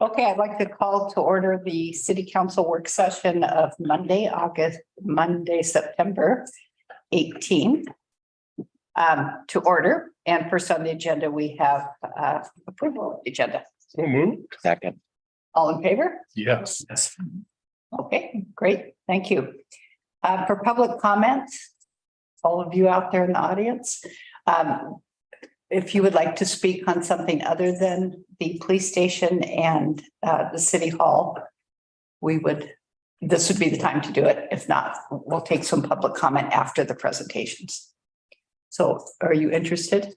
Okay, I'd like to call to order the city council work session of Monday, September 18th. To order, and first on the agenda, we have approval of the agenda. So moved. Second. All in favor? Yes. Okay, great, thank you. For public comments, all of you out there in the audience, if you would like to speak on something other than the police station and the city hall, this would be the time to do it. If not, we'll take some public comment after the presentations. So are you interested?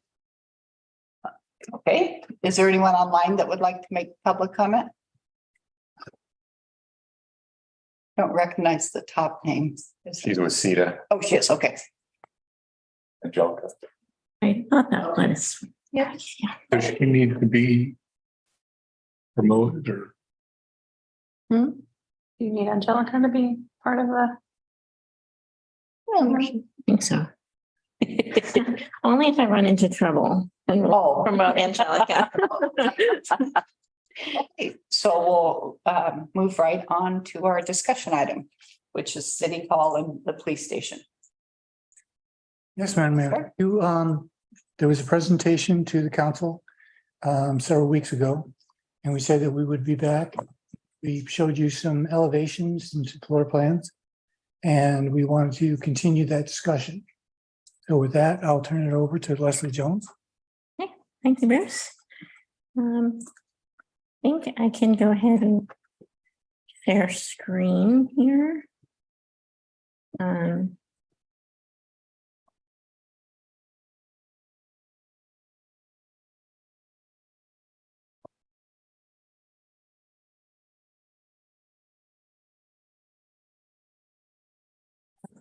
Okay, is there anyone online that would like to make public comment? Don't recognize the top name. She's with CETA. Oh, she is, okay. Angelica. I thought that was. Yeah. Does she need to be promoted or? Do you need Angelica to be part of the? I think so. Only if I run into trouble and we'll Oh. promote Angelica. Okay, so we'll move right on to our discussion item, which is City Hall and the police station. Yes, Madam Mayor. There was a presentation to the council several weeks ago, and we said that we would be back. We showed you some elevations and some floor plans, and we wanted to continue that discussion. So with that, I'll turn it over to Leslie Jones. Thank you, Bruce. I think I can go ahead and share screen here.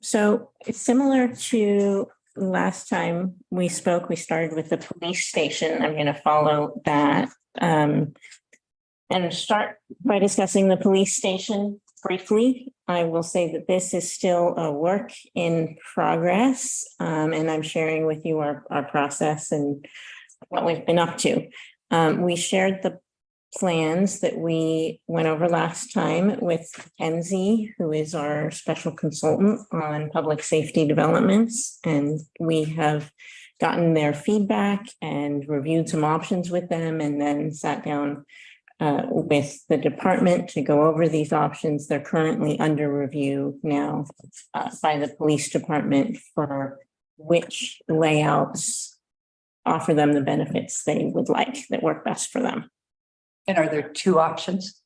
So it's similar to last time we spoke, we started with the police station. I'm going to follow that and start by discussing the police station briefly. I will say that this is still a work in progress, and I'm sharing with you our process and what we've been up to. We shared the plans that we went over last time with Kenzie, who is our special consultant on public safety developments. And we have gotten their feedback and reviewed some options with them, and then sat down with the department to go over these options. They're currently under review now by the police department for which layouts offer them the benefits they would like that work best for them. And are there two options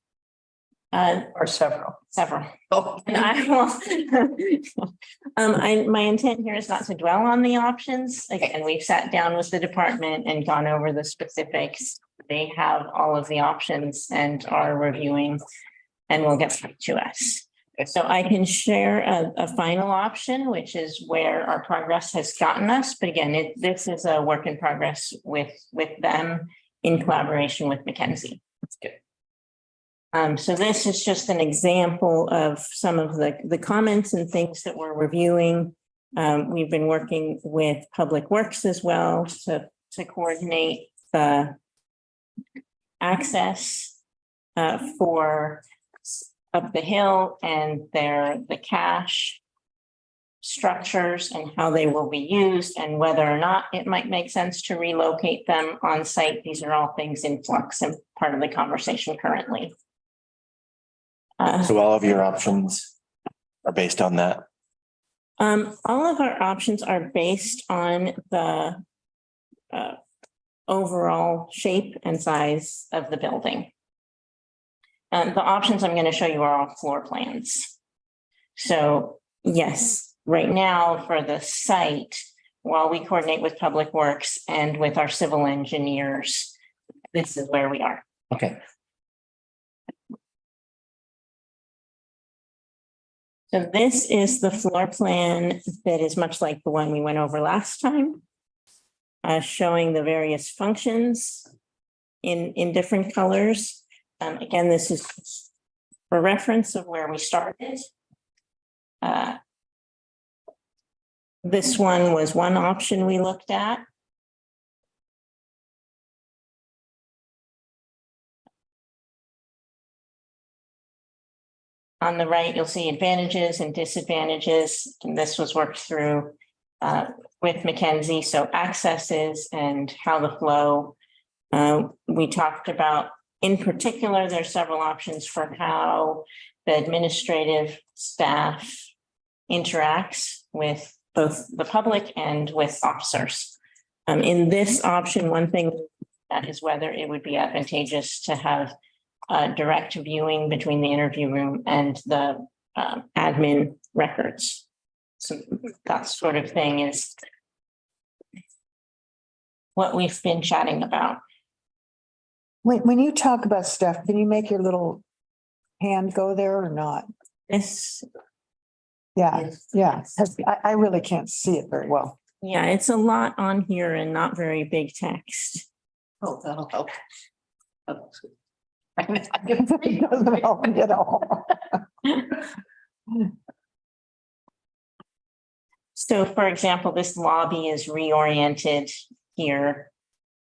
or several? Several. Oh, And I will, my intent here is not to dwell on the options. Again, we've sat down with the department and gone over the specifics. They have all of the options and are reviewing and will get back to us. So I can share a final option, which is where our progress has gotten us. But again, this is a work in progress with them in collaboration with Mackenzie. that's good. So this is just an example of some of the comments and things that we're reviewing. We've been working with Public Works as well to coordinate the access for up the hill and the cache structures and how they will be used and whether or not it might make sense to relocate them on site. These are all things in flux and part of the conversation currently. So all of your options are based on that? All of our options are based on the overall shape and size of the building. The options I'm going to show you are all floor plans. So yes, right now for the site, while we coordinate with Public Works and with our civil engineers, this is where we are. Okay. So this is the floor plan that is much like the one we went over last time, showing the various functions in different colors. Again, this is for reference of where we started. This one was one option we looked at. On the right, you'll see advantages and disadvantages, and this was worked through with Mackenzie. So accesses and how the flow. We talked about, in particular, there's several options for how the administrative staff interacts with both the public and with officers. In this option, one thing that is whether it would be advantageous to have direct viewing between the interview room and the admin records. So that sort of thing is what we've been chatting about. When you talk about stuff, can you make your little hand go there or not? This, Yeah, yeah, 'cause I really can't see it very well. yeah, it's a lot on here and not very big text. Oh, that'll help. It doesn't help me at all. So for example, this lobby is reoriented here.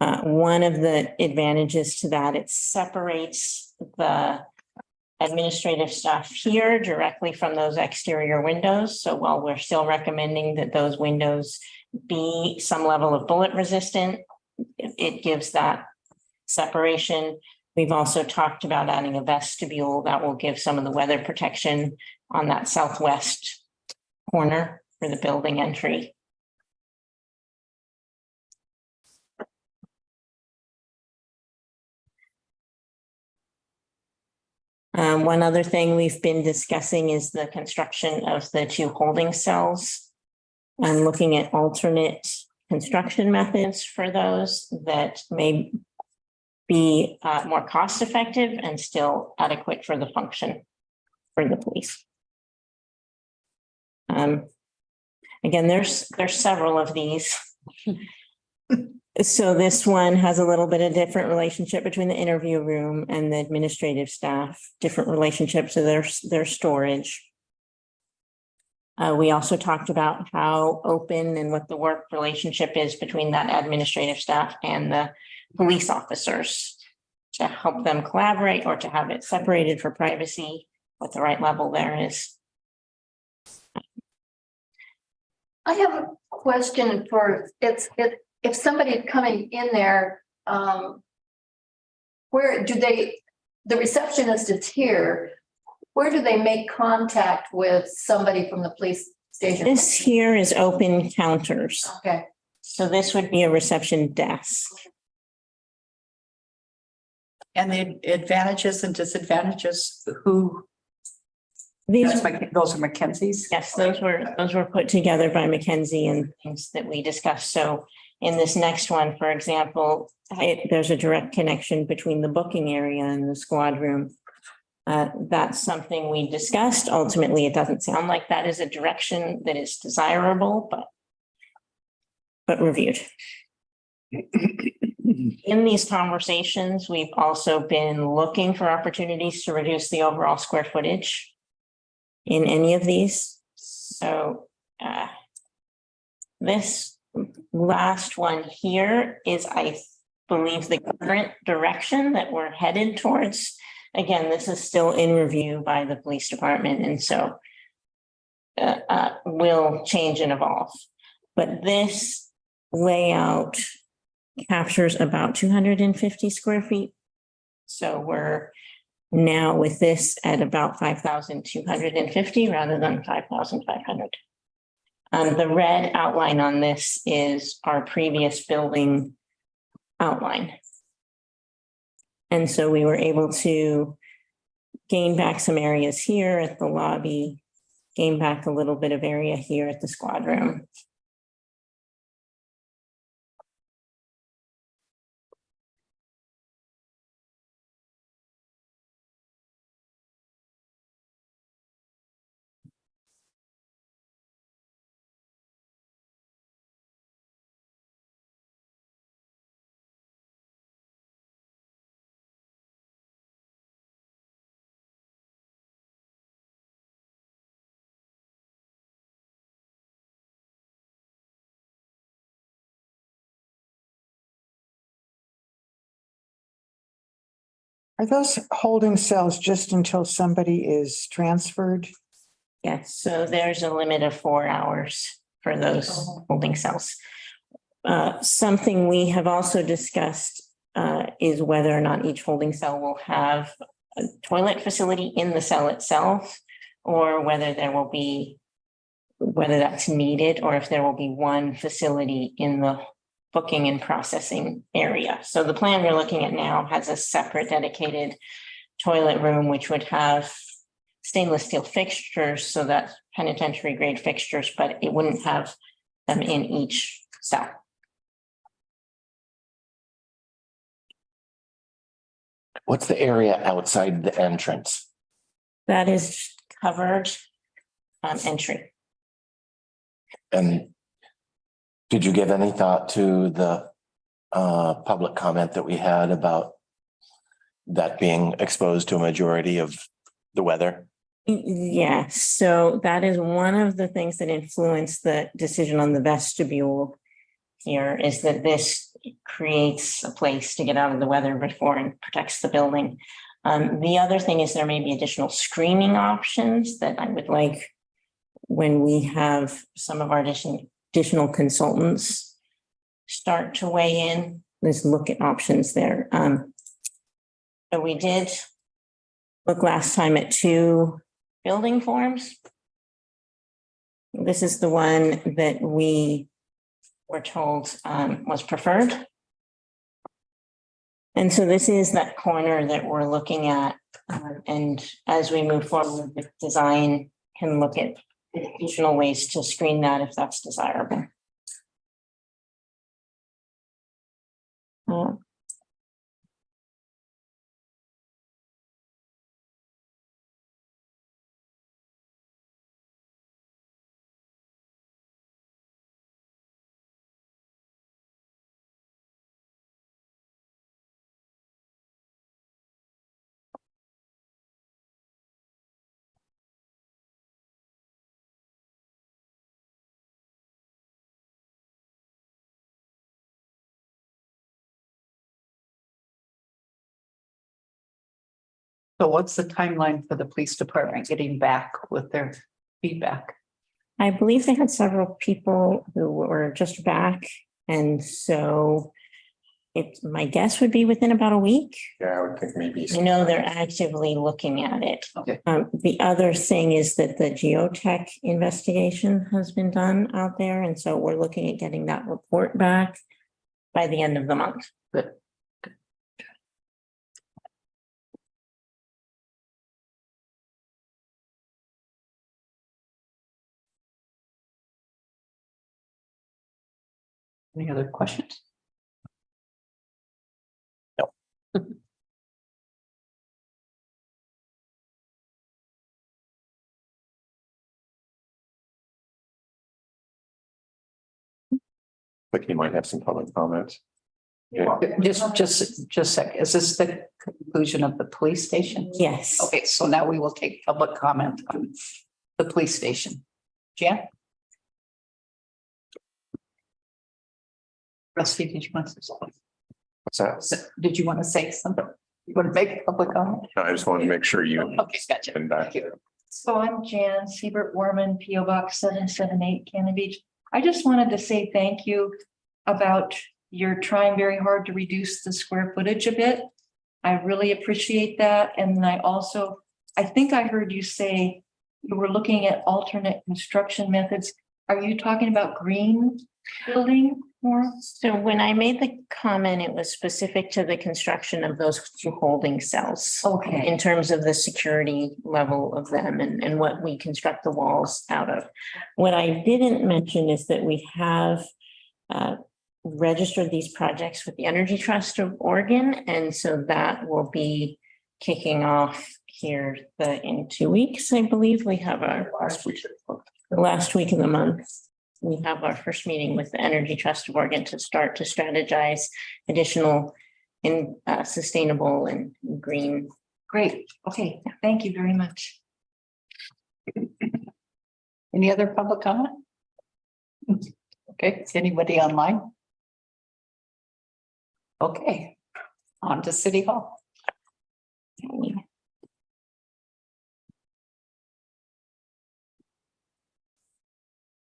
One of the advantages to that, it separates the administrative staff here directly from those exterior windows. So while we're still recommending that those windows be some level of bullet resistant, it gives that separation. We've also talked about adding a vestibule that will give some of the weather protection on that southwest corner for the building entry. One other thing we've been discussing is the construction of the two holding cells. I'm looking at alternate construction methods for those that may be more cost effective and still adequate for the function for the police. Again, there's several of these. So this one has a little bit of different relationship between the interview room and the administrative staff, different relationships to their storage. We also talked about how open and what the work relationship is between that administrative staff and the police officers to help them collaborate or to have it separated for privacy, what the right level there is. I have a question for, if somebody's coming in there, where do they, the receptionist is here, where do they make contact with somebody from the police station? This here is open counters. Okay, So this would be a reception desk. And the advantages and disadvantages, These, those are Mackenzie's? yes, those were put together by Mackenzie and things that we discussed. So in this next one, for example, there's a direct connection between the booking area and the squad room. That's something we discussed. Ultimately, it doesn't sound like that is a direction that is desirable, but reviewed. In these conversations, we've also been looking for opportunities to reduce the overall square footage in any of these. So this last one here is, I believe, the current direction that we're headed towards. Again, this is still in review by the police department, and so will change and evolve. But this layout captures about 250 square feet. So we're now with this at about 5,250 rather than 5,500. The red outline on this is our previous building outline. And so we were able to gain back some areas here at the lobby, gain back a little bit of area here at the squad room. Are those holding cells just until somebody is transferred? Yes, so there's a limit of 4 hours for those holding cells. Something we have also discussed is whether or not each holding cell will have a toilet facility in the cell itself, or whether that's needed, or if there will be one facility in the booking and processing area. So the plan we're looking at now has a separate dedicated toilet room, which would have stainless steel fixtures, so that's penitentiary grade fixtures, but it wouldn't have them in each cell. What's the area outside the entrance? That is covered entry. And did you give any thought to the public comment that we had about that being exposed to a majority of the weather? Yes, so that is one of the things that influenced the decision on the vestibule here, is that this creates a place to get out of the weather before and protects the building. The other thing is there may be additional screening options that I would like when we have some of our additional consultants start to weigh in. Let's look at options there. So we did look last time at 2 building forms. This is the one that we were told was preferred. And so this is that corner that we're looking at. And as we move forward with design, can look at additional ways to screen that if that's desirable. So what's the timeline for the police department getting back with their feedback? I believe they had several people who were just back. And so my guess would be within about a week. Yeah, I would think maybe. I know they're actively looking at it. Okay. The other thing is that the geotech investigation has been done out there. And so we're looking at getting that report back by the end of the month. Good. Any other questions? No. But you might have some public comments. Just a sec. Is this the conclusion of the police station? Yes. Okay, so now we will take public comment on the police station. Jan? Rusty, did you want to say something? What's that? Did you want to say something? You want to make a public comment? I just wanted to make sure you. Okay, gotcha. And Thank you. So I'm Jan Siebert Warman, P O Box 778, Cannon Beach. I just wanted to say thank you about you're trying very hard to reduce the square footage a bit. I really appreciate that. And then I think I heard you say you were looking at alternate construction methods. Are you talking about green building more? So when I made the comment, it was specific to the construction of those 2 holding cells. Okay. In terms of the security level of them and what we construct the walls out of. What I didn't mention is that we have registered these projects with the Energy Trust of Oregon. And so that will be kicking off here in 2 weeks, I believe. We have our the last week of the month. We have our first meeting with the Energy Trust of Oregon to start to strategize additional in sustainable and green. Great. Okay. Thank you very much. Any other public comment? Okay, anybody online? Okay, on to City Hall. Okay.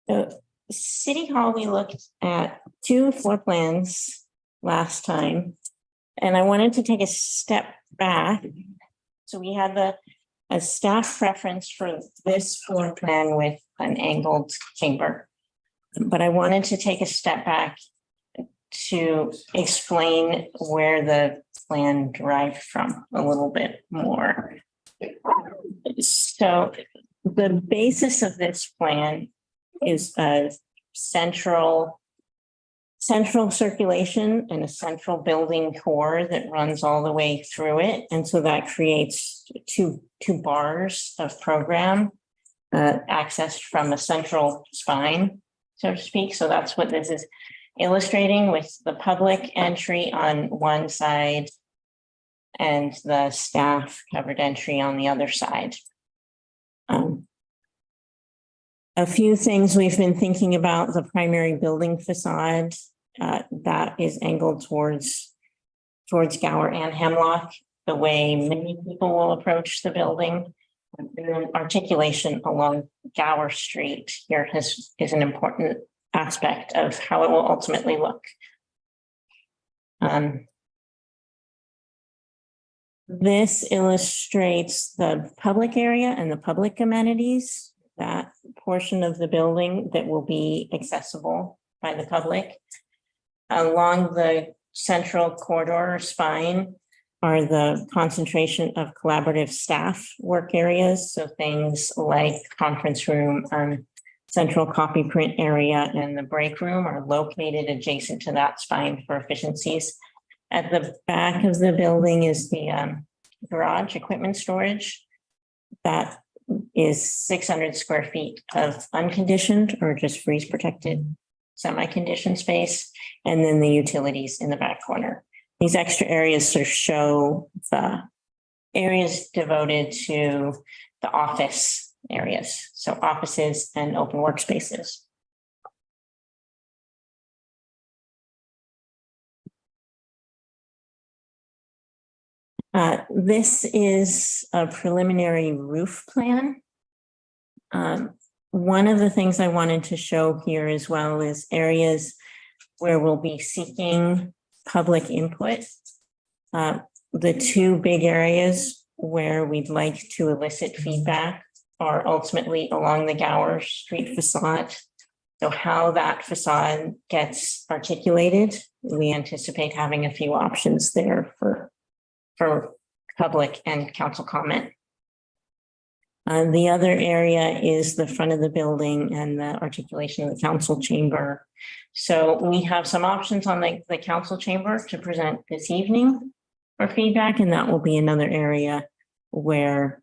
So City Hall, we looked at 2 floor plans last time. And I wanted to take a step back. So we had a staff preference for this floor plan with an angled chamber. But I wanted to take a step back to explain where the plan derived from a little bit more. So the basis of this plan is a central circulation and a central building core that runs all the way through it. And so that creates two bars of program accessed from a central spine, so to speak. So that's what this is illustrating, with the public entry on one side and the staff covered entry on the other side. A few things we've been thinking about: the primary building facade that is angled towards Gower and Hemlock, the way many people will approach the building. And then articulation along Gower Street here is an important aspect of how it will ultimately look. This illustrates the public area and the public amenities, that portion of the building that will be accessible by the public. Along the central corridor spine are the concentration of collaborative staff work areas. So things like conference room, central copy print area, and the break room are located adjacent to that spine for efficiencies. At the back of the building is the garage equipment storage. That is 600 square feet of unconditioned or just freeze protected semi-conditioned space, and then the utilities in the back corner. These extra areas sort of show the areas devoted to the office areas, so offices and open workspaces. This is a preliminary roof plan. One of the things I wanted to show here as well is areas where we'll be seeking public input. The 2 big areas where we'd like to elicit feedback are ultimately along the Gower Street facade. So how that facade gets articulated, we anticipate having a few options there for public and council comment. The other area is the front of the building and the articulation of the council chamber. So we have some options on the council chamber to present this evening for feedback, and that will be another area where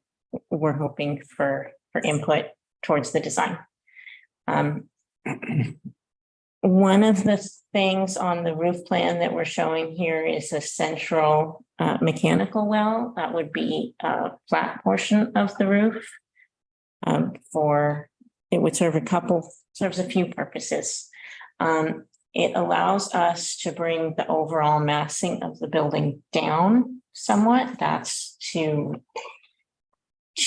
we're hoping for input towards the design. One of the things on the roof plan that we're showing here is a central mechanical well. That would be a flat portion of the roof. It would serves a few purposes. It allows us to bring the overall massing of the building down somewhat. That's to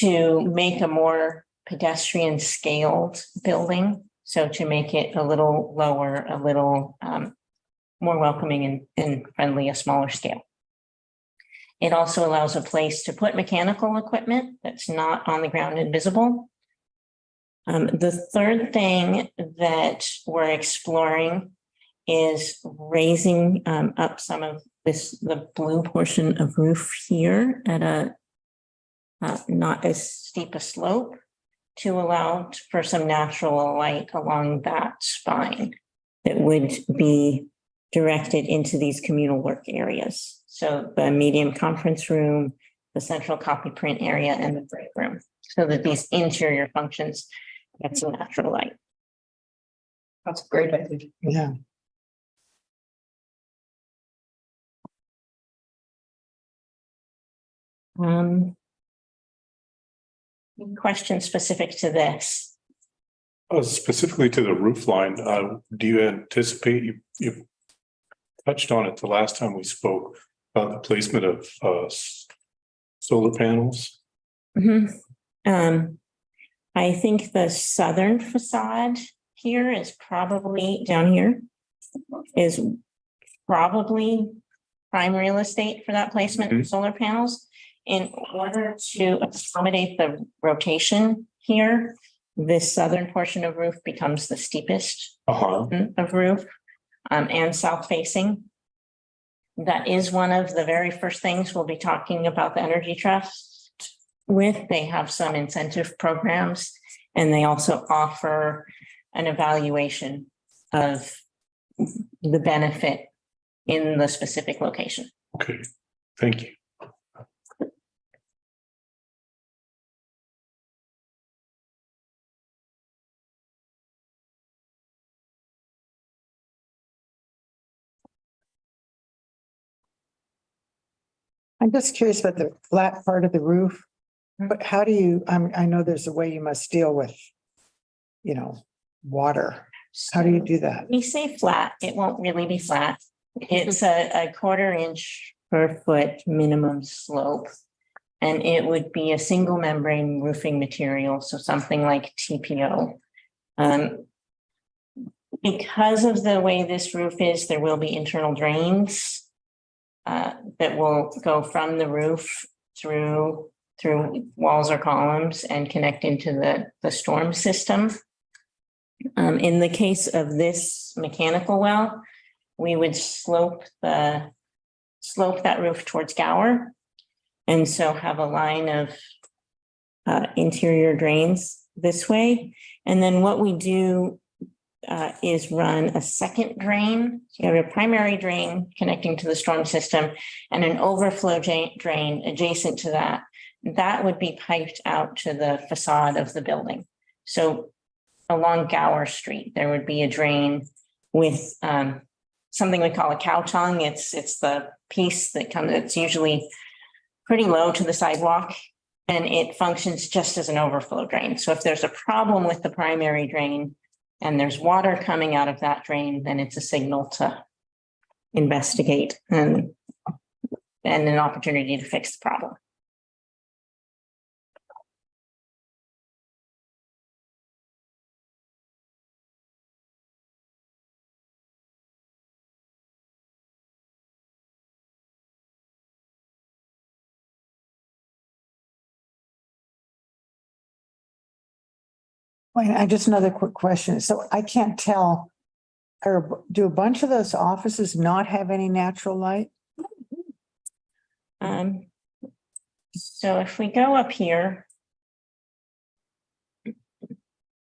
make a more pedestrian scaled building. So to make it a little lower, a little more welcoming and friendly, a smaller scale. It also allows a place to put mechanical equipment that's not on the ground and visible. The third thing that we're exploring is raising up some of the blue portion of roof here at a not as steep a slope, to allow for some natural light along that spine that would be directed into these communal work areas. So the medium conference room, the central copy print area, and the break room, so that these interior functions get some natural light. That's a great idea. Yeah. Questions specific to this? Specifically to the roof line, do you anticipate, you touched on it the last time we spoke about the placement of solar panels? Mhm. I think the southern facade here is probably down here is probably prime real estate for that placement of solar panels. In order to accommodate the rotation here, this southern portion of roof becomes the steepest of roof and south facing. That is one of the very first things we'll be talking about the Energy Trust with. They have some incentive programs and they also offer an evaluation of the benefit in the specific location. Okay, thank you. I'm just curious about the flat part of the roof. But how do you, I know there's a way you must deal with, water. How do you do that? We say flat, it won't really be flat. It's a 1/4 inch per foot minimum slope. And it would be a single membrane roofing material, so something like TPO. Because of the way this roof is, there will be internal drains that will go from the roof through walls or columns and connect into the storm system. In the case of this mechanical well, we would slope that roof towards Gower. And so have a line of interior drains this way. And then what we do is run a second drain. So you have a primary drain connecting to the storm system and an overflow drain adjacent to that. That would be piped out to the facade of the building. So along Gower Street, there would be a drain with something we call a cow tongue. It's the piece that it's usually pretty low to the sidewalk and it functions just as an overflow drain. So if there's a problem with the primary drain and there's water coming out of that drain, then it's a signal to investigate and an opportunity to fix the problem. Wait, I just another quick question. So I can't tell, or do a bunch of those offices not have any natural light? So if we go up here,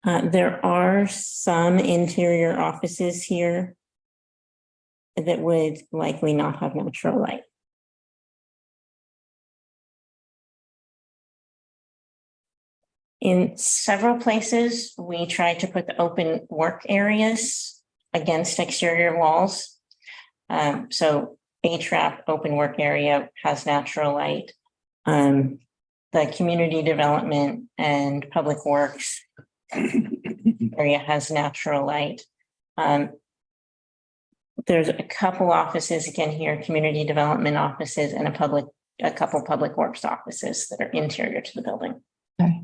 there are some interior offices here that would likely not have natural light. In several places, we tried to put the open work areas against exterior walls. So HRAP open work area has natural light. The community development and public works area has natural light. There's a couple offices again here, community development offices and a couple public works offices that are interior to the building. Okay.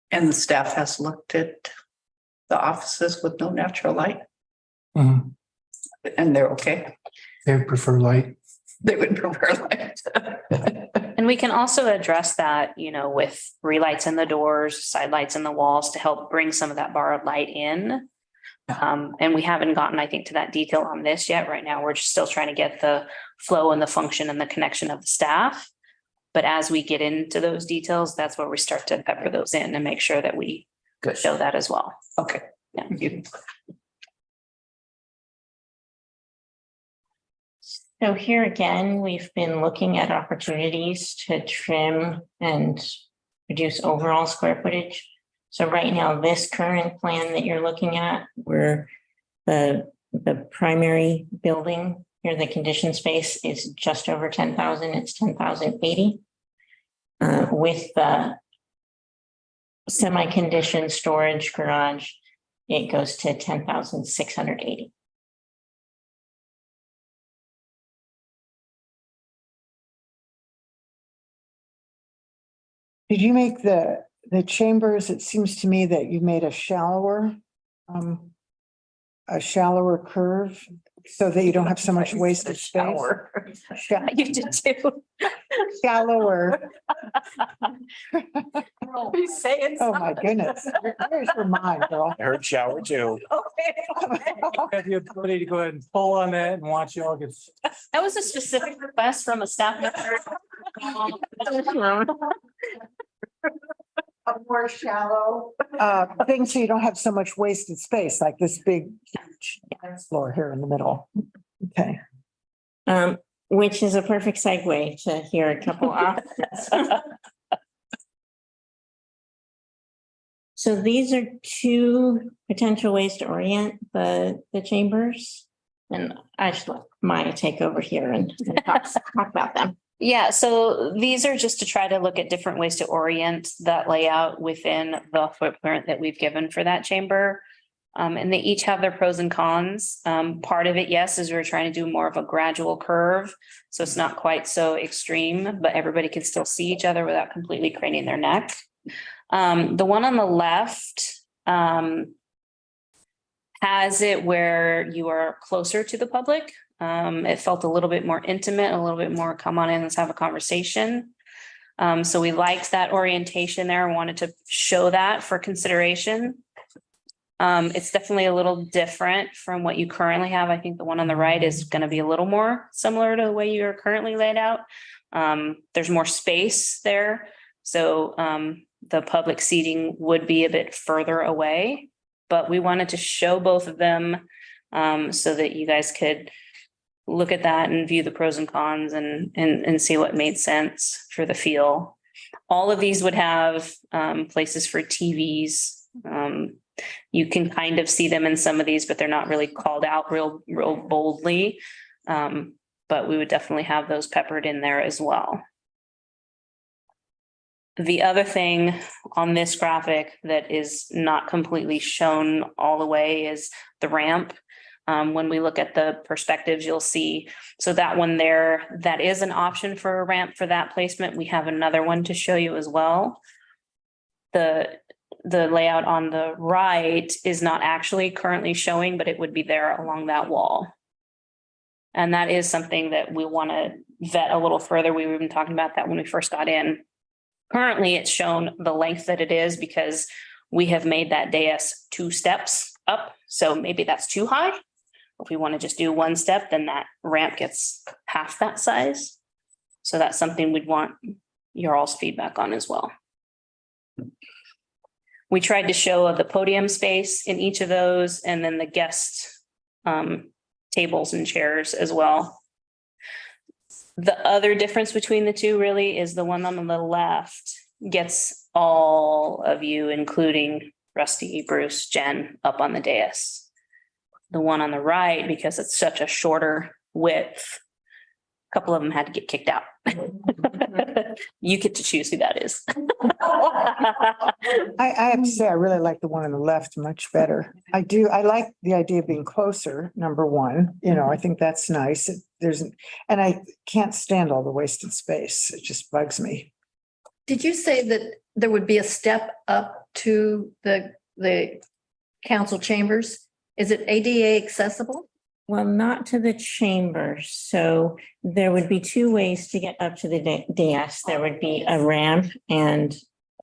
And the staff has looked at the offices with no natural light Mhm. and they're okay. They prefer light. They would prefer light. And we can also address that, with relights in the doors, side lights in the walls to help bring some of that borrowed light in. And we haven't gotten, I think, to that detail on this yet. Right now, we're just still trying to get the flow and the function and the connection of the staff. But as we get into those details, that's where we start to pepper those in and make sure that we show that as well. Okay. Yeah. You- So here again, we've been looking at opportunities to trim and reduce overall square footage. So right now, this current plan that you're looking at, where the primary building here, the conditioned space is just over 10,000, it's 10,080. With the semi-conditioned storage garage, it goes to 10,680. Did you make the chambers, it seems to me that you made a shallower curve so that you don't have so much wasted space? Shower. Sha- You did too. Shallower. He's saying Oh, my goodness. Where's your mind, girl? I heard shower too. Have the ability to go ahead and pull on that and watch you all get. That was a specific request from a staff member. A more shallow. Thing so you don't have so much wasted space, like this big huge floor here in the middle. Okay. Which is a perfect segue to hear a couple options. So these are two potential ways to orient the chambers. And I should let Maya take over here and talk about them. Yeah, so these are just to try to look at different ways to orient that layout within the footprint that we've given for that chamber. And they each have their pros and cons. Part of it, yes, is we're trying to do more of a gradual curve. So it's not quite so extreme, but everybody can still see each other without completely craning their neck. The one on the left has it where you are closer to the public. It felt a little bit more intimate, a little bit more, come on in, let's have a conversation. So we liked that orientation there, wanted to show that for consideration. It's definitely a little different from what you currently have. I think the one on the right is going to be a little more similar to the way you're currently laid out. There's more space there. So the public seating would be a bit further away, but we wanted to show both of them so that you guys could look at that and view the pros and cons and see what made sense for the feel. All of these would have places for TVs. You can kind of see them in some of these, but they're not really called out real boldly. But we would definitely have those peppered in there as well. The other thing on this graphic that is not completely shown all the way is the ramp. When we look at the perspectives, you'll see, so that one there, that is an option for a ramp for that placement. We have another one to show you as well. The layout on the right is not actually currently showing, but it would be there along that wall. And that is something that we want to vet a little further. We were even talking about that when we first got in. Currently, it's shown the length that it is because we have made that dais 2 steps up. So maybe that's too high. If we want to just do 1 step, then that ramp gets half that size. So that's something we'd want your all's feedback on as well. We tried to show the podium space in each of those and then the guest tables and chairs as well. The other difference between the two really is the one on the left gets all of you, including Rusty, Bruce, Jen, up on the dais. The one on the right, because it's such a shorter width, a couple of them had to get kicked out. You get to choose who that is. I have to say, I really like the one on the left much better. I do. I like the idea of being closer, number one. You know, I think that's nice. And I can't stand all the wasted space. It just bugs me. Did you say that there would be a step up to the council chambers? Is it ADA accessible? Well, not to the chambers. So there would be 2 ways to get up to the dais. There would be a ramp and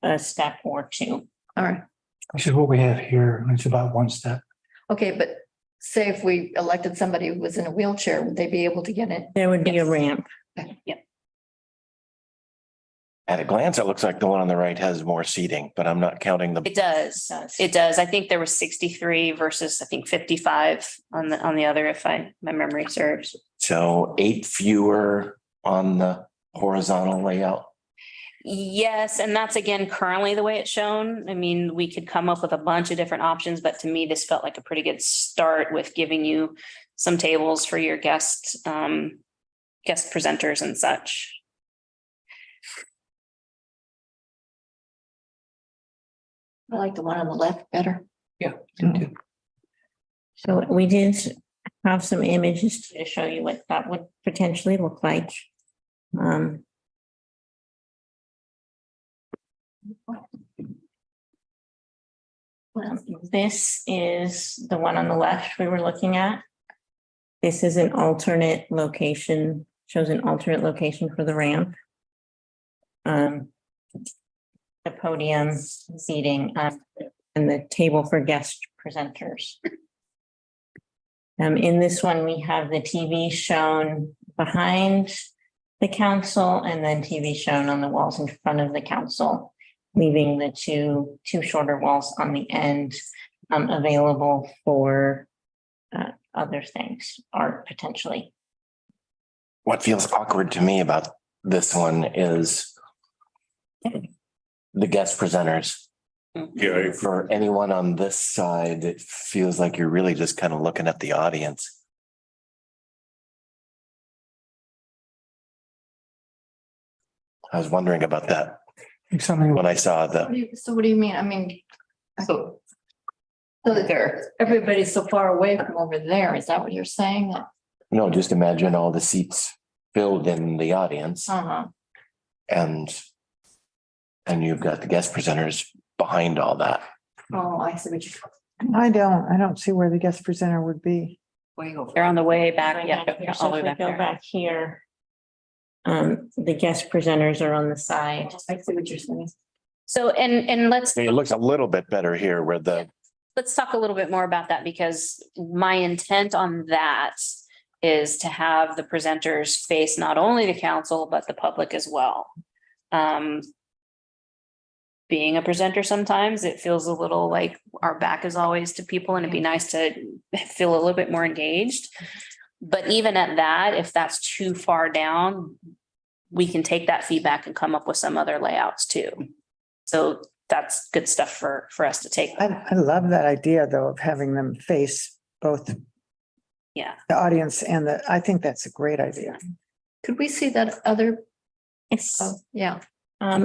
a step or 2. All right. Which is what we have here. It's about 1 step. Okay, but say if we elected somebody who was in a wheelchair, would they be able to get in? There would be a Yes. ramp. At a glance, it looks like the one on the right has more seating, but I'm not counting the. It does. It does. I think there was 63 versus I think 55 on the other, if my memory serves. So 8 fewer on the horizontal layout. Yes, and that's again currently the way it's shown. I mean, we could come up with a bunch of different options, but to me, this felt like a pretty good start with giving you some tables for your guest presenters and such. I like the one on the left better. So we did have some images to show you what that would potentially look like. This is the one on the left we were looking at. This is an alternate location, shows an alternate location for the ramp. The podium seating, and the table for guest presenters. In this one, we have the TV shown behind the council and then TV shown on the walls in front of the council, leaving the two shorter walls on the end available for other things, art potentially. What feels awkward to me about this one is the guest presenters. Yeah, For anyone on this side, it feels like you're really just kind of looking at the audience. I was wondering about that Something, when I saw the, So what do you mean? I mean, So so that everybody's so far away from over there. Is that what you're saying? That, no, just imagine all the seats filled in the audience and you've got the guest presenters behind all that. oh, I see what you. I don't see where the guest presenter would be. way over. They're on the way back, Right yeah, back here. all So the way if we back go there. back here. The guest presenters are on the side. I see what you're saying. So, and let's, It looks a little bit better here where let's talk a little bit more about that, because my intent on that is to have the presenters face not only the council, but the public as well. Being a presenter, sometimes it feels a little like our back is always to people, and it'd be nice to feel a little bit more engaged. But even at that, if that's too far down, we can take that feedback and come up with some other layouts too. So that's good stuff for us to take. I love that idea though of having them face both Yeah. the audience and I think that's a great idea. Could we see that other? Yes. Oh, yeah.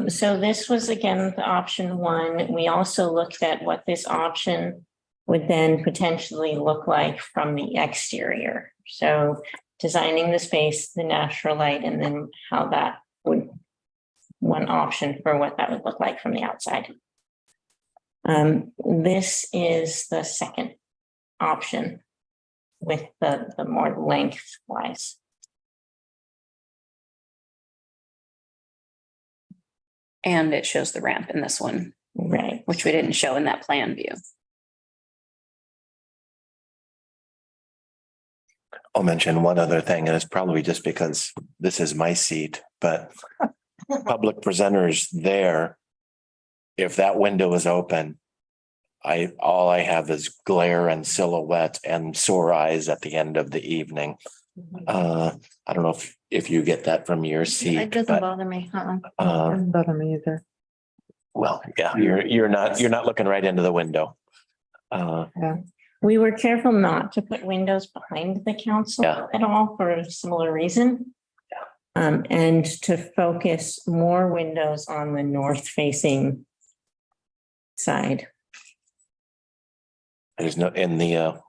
So this was again, the option one. We also looked at what this option would then potentially look like from the exterior. So designing the space, the natural light, and then how that would, one option for what that would look like from the outside. This is the second option with the more lengthwise. And it shows the ramp in this one, Right. which we didn't show in that plan view. I'll mention one other thing, and it's probably just because this is my seat, but public presenters there, if that window is open, all I have is glare and silhouette and sore eyes at the end of the evening. I don't know if you get that from your It seat, doesn't but bother me. Doesn't bother me either. well, yeah, you're not looking right into the window. We were careful not to put windows behind the council Yeah. at all for a similar reason. And to focus more windows on the north facing side. There's no, in the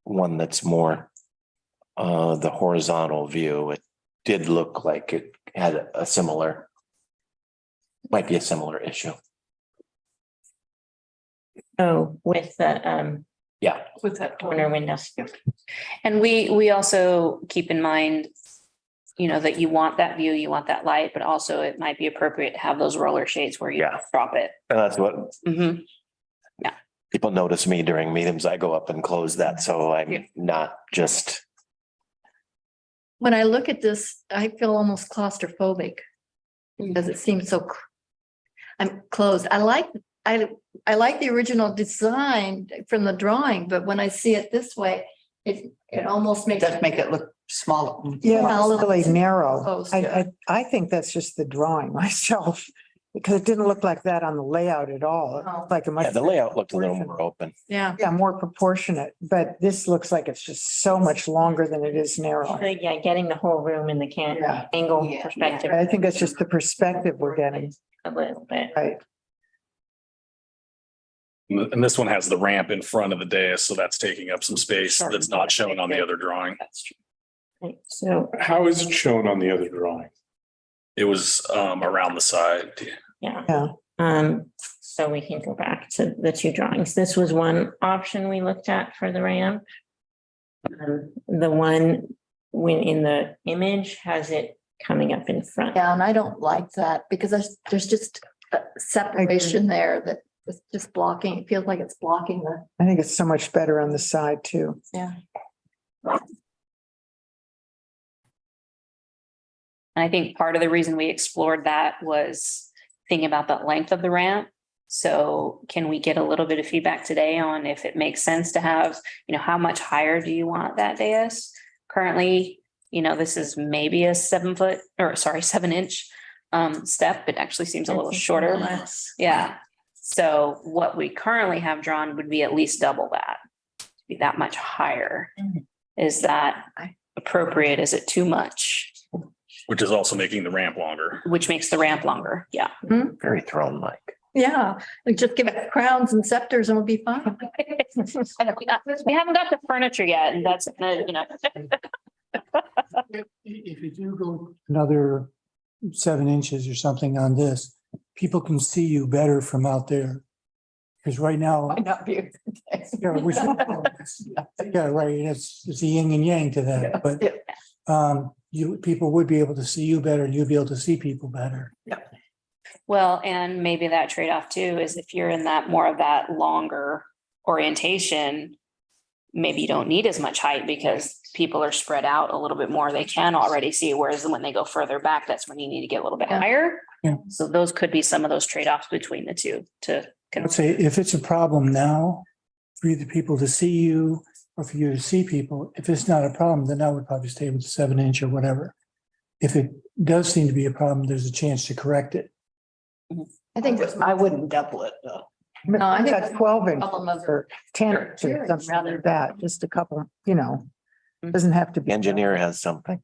one that's more the horizontal view, it did look like it had a similar, might be a similar issue. Oh, with the Yeah, With that corner windows. And we also keep in mind, you know, that you want that view, you want that light, but also it might be appropriate to have those roller shades where you Yeah. drop it. and that's what Mhm. people notice me during meetings. I go up and close that, so I'm not just, When I look at this, I feel almost claustrophobic because it seems so, I'm closed. I like the original design from the drawing, but when I see it this way, it almost It makes. does make it look smaller. Yeah, Well, it's really narrow. close, I think that's just the drawing myself, because it didn't look like that on the layout at all. It looked like a much. yeah, the layout looked a little more open. Yeah. Yeah, more proportionate, but this looks like it's just so much longer than it is narrow. Yeah, getting the whole room in the Yeah. angle Yeah. perspective I think that's just the perspective we're getting, a little bit. right? and this one has the ramp in front of the dais, so that's taking up some space Sure. that's not shown on the other drawing. That's true. Right, so, How is it shown on the other drawing? It was around the side. yeah. Yeah. So we can go back to the two drawings. This was one option we looked at for the ramp. The one when in the image has it coming up in front. Yeah, and I don't like that because there's just a separation there that is just blocking. It feels like it's blocking the, I think it's so much better on the side too. yeah. And I think part of the reason we explored that was thinking about the length of the ramp. So can we get a little bit of feedback today on if it makes sense to have, how much higher do you want that dais? Currently, this is maybe a 7-inch step. It actually seems a little shorter. Less. Yeah. So what we currently have drawn would be at least double that, be that much higher. Is that appropriate? Is it too much? Which is also making the ramp longer. Which makes the ramp longer. Yeah. Very throne like. Yeah, like just give it crowns and scepters and we'll be fine. We haven't got the furniture yet, and that's, If you do go another 7 inches or something on this, people can see you better from out there. Because right now, Might not be. yeah, yeah, right, it's a yin and yang to that, but people would be able to see you better and you'll be able to see people better. well, and maybe that trade-off too is if you're in that more of that longer orientation, maybe you don't need as much height because people are spread out a little bit more. They can already see, whereas when they go further back, that's when you need to get a little bit Yeah. higher. Yeah. So those could be some of those trade-offs between the two to. I'd say if it's a problem now, for either people to see you or for you to see people, if it's not a problem, then I would probably stay with the 7 inch or whatever. If it does seem to be a problem, there's a chance to correct it. I think I wouldn't double it though. No, I think That's 12 inch problem of or 10 or Sure. something rather than that, just a couple, doesn't have to be. Engineer has something.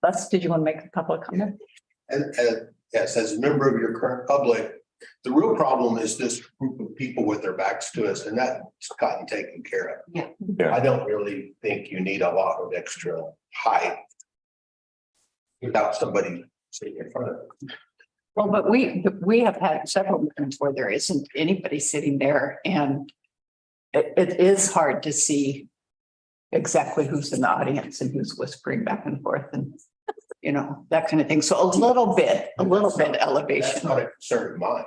Les, did you want to make a couple of comments? Yes, as a member of your current public, the real problem is this group of people with their backs to us, and that's gotten taken care of. Yeah. Yeah. I don't really think you need a lot of extra height without somebody sitting in front of it. Well, but we have had several meetings where there isn't anybody sitting there and it is hard to see exactly who's in the audience and who's whispering back and forth and, that kind of thing. So a little bit That's elevation. not a concern of mine.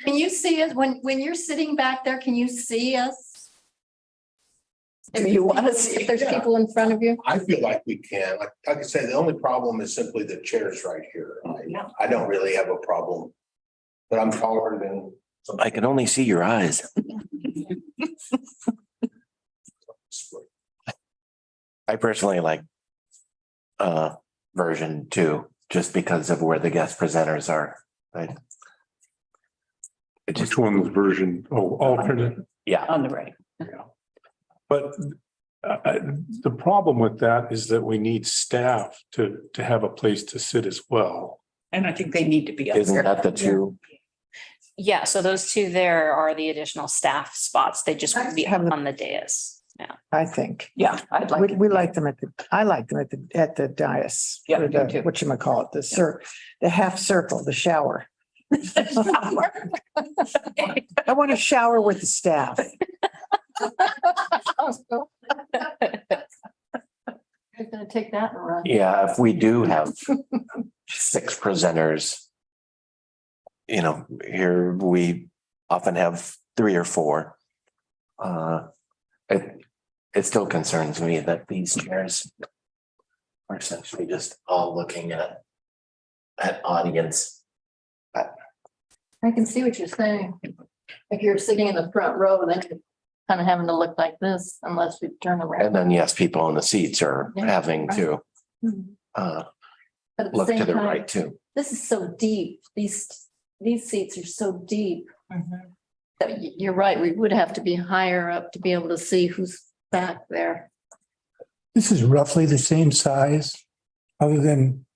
Can you see us when you're sitting back there? Can you see us? Do you want to see? If there's people in front of you? I feel like we can, like I said, the only problem is simply the chairs right here. I don't really have a problem. But I'm taller than. I can only see your eyes. I personally like version 2, just because of where the guest presenters are. Right. It just, Which one's version? Oh, alternate. yeah, On the right. But the problem with that is that we need staff to have a place to sit as well. And I think they need to be up isn't there. that the two? Yeah, so those two there are the additional staff spots. They just would be Have them- on the dais. Yeah. I think. Yeah, I'd like. We like them I like them at the dais. Yeah, or me the, too. whatchamacallit, the half circle, the shower. I want to shower with the staff. You're gonna take that and run. Yeah, if we do have 6 presenters, here we often have 3 or 4. It still concerns me that these chairs are essentially just all looking at audience. I can see what you're saying. If you're sitting in the front row, then you're kind of having to look like this unless we turn And around. then, yes, people in the seats are Yeah, having to Mhm. uh But at look to same the time, right too. This is so deep. These seats are so deep. That you're right, we would have to be higher up to be able to see who's back there. This is roughly the same size, other than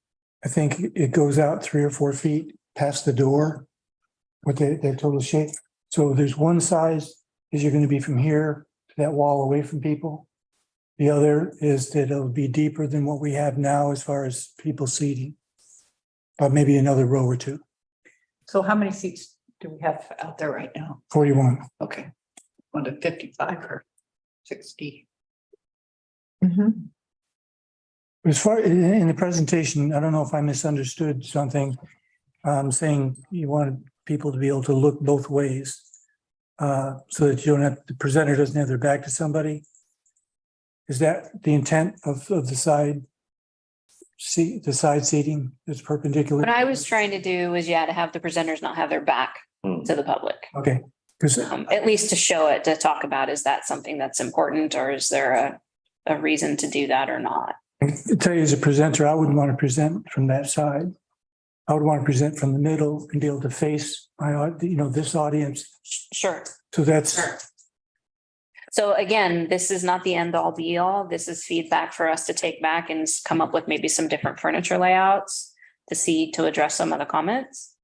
I think it goes out 3 or 4 feet past the door with their total shape. So there's one size is you're going to be from here to that wall away from people. The other is that it'll be deeper than what we have now as far as people seating. But maybe another row or two, So how many seats do we have out there right now? 41. Okay. 1 to 55 or 60? Mhm. As far in the presentation, I don't know if I misunderstood something. Saying you wanted people to be able to look both ways. So that you don't have, the presenter doesn't have their back to somebody. Is that the intent of the side? The side seating that's perpendicular? What I was trying to do was, to have the presenters not have their back to the public. Okay, because At least to show it, to talk about, is that something that's important, or is there a reason to do that or not? I tell you, as a presenter, I wouldn't want to present from that side. I would want to present from the middle and be able to face this audience. Sure. So that's, So again, this is not the end all be all. This is feedback for us to take back and come up with maybe some different furniture layouts to address some of the comments.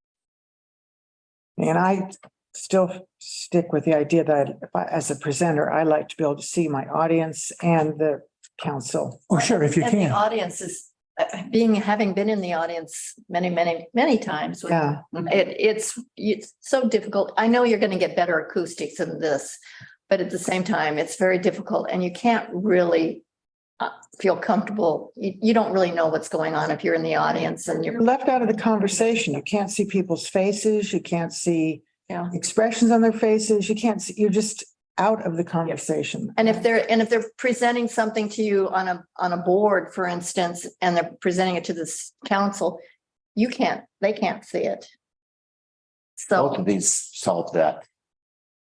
And I still stick with the idea that if I, as a presenter, I like to be able to see my audience and the council. oh, sure, if you And the can. audience is, having been in the audience many times. with- Yeah. It's so difficult. I know you're going to get better acoustics than this, but at the same time, it's very difficult and you can't really feel comfortable. You don't really know what's going on if you're in the audience and You're you're, left out of the conversation. You can't see people's faces. You can't see yeah. expressions on their faces. You can't see, you're just out of the conversation. And if they're presenting something to you on a board, for instance, and they're presenting it to this council, they can't see it. Both So, of these solve that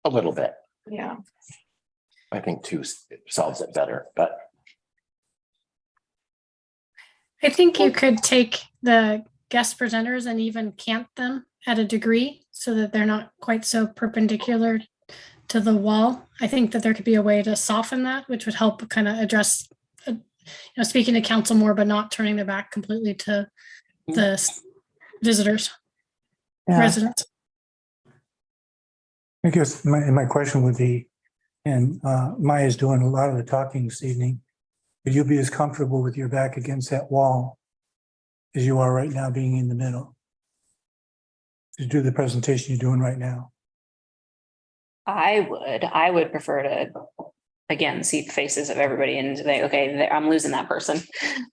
a little bit. yeah. I think two solves it better, but I think you could take the guest presenters and even cant them at a degree so that they're not quite so perpendicular to the wall. I think that there could be a way to soften that, which would help kind of address, speaking to council more, but not turning their back completely to the visitors, Yeah. residents. I guess my question would be, and Maya's doing a lot of the talking this evening. Would you be as comfortable with your back against that wall as you are right now, being in the middle? To do the presentation you're doing right now? I would prefer to, again, see the faces of everybody and say, okay, I'm losing that person.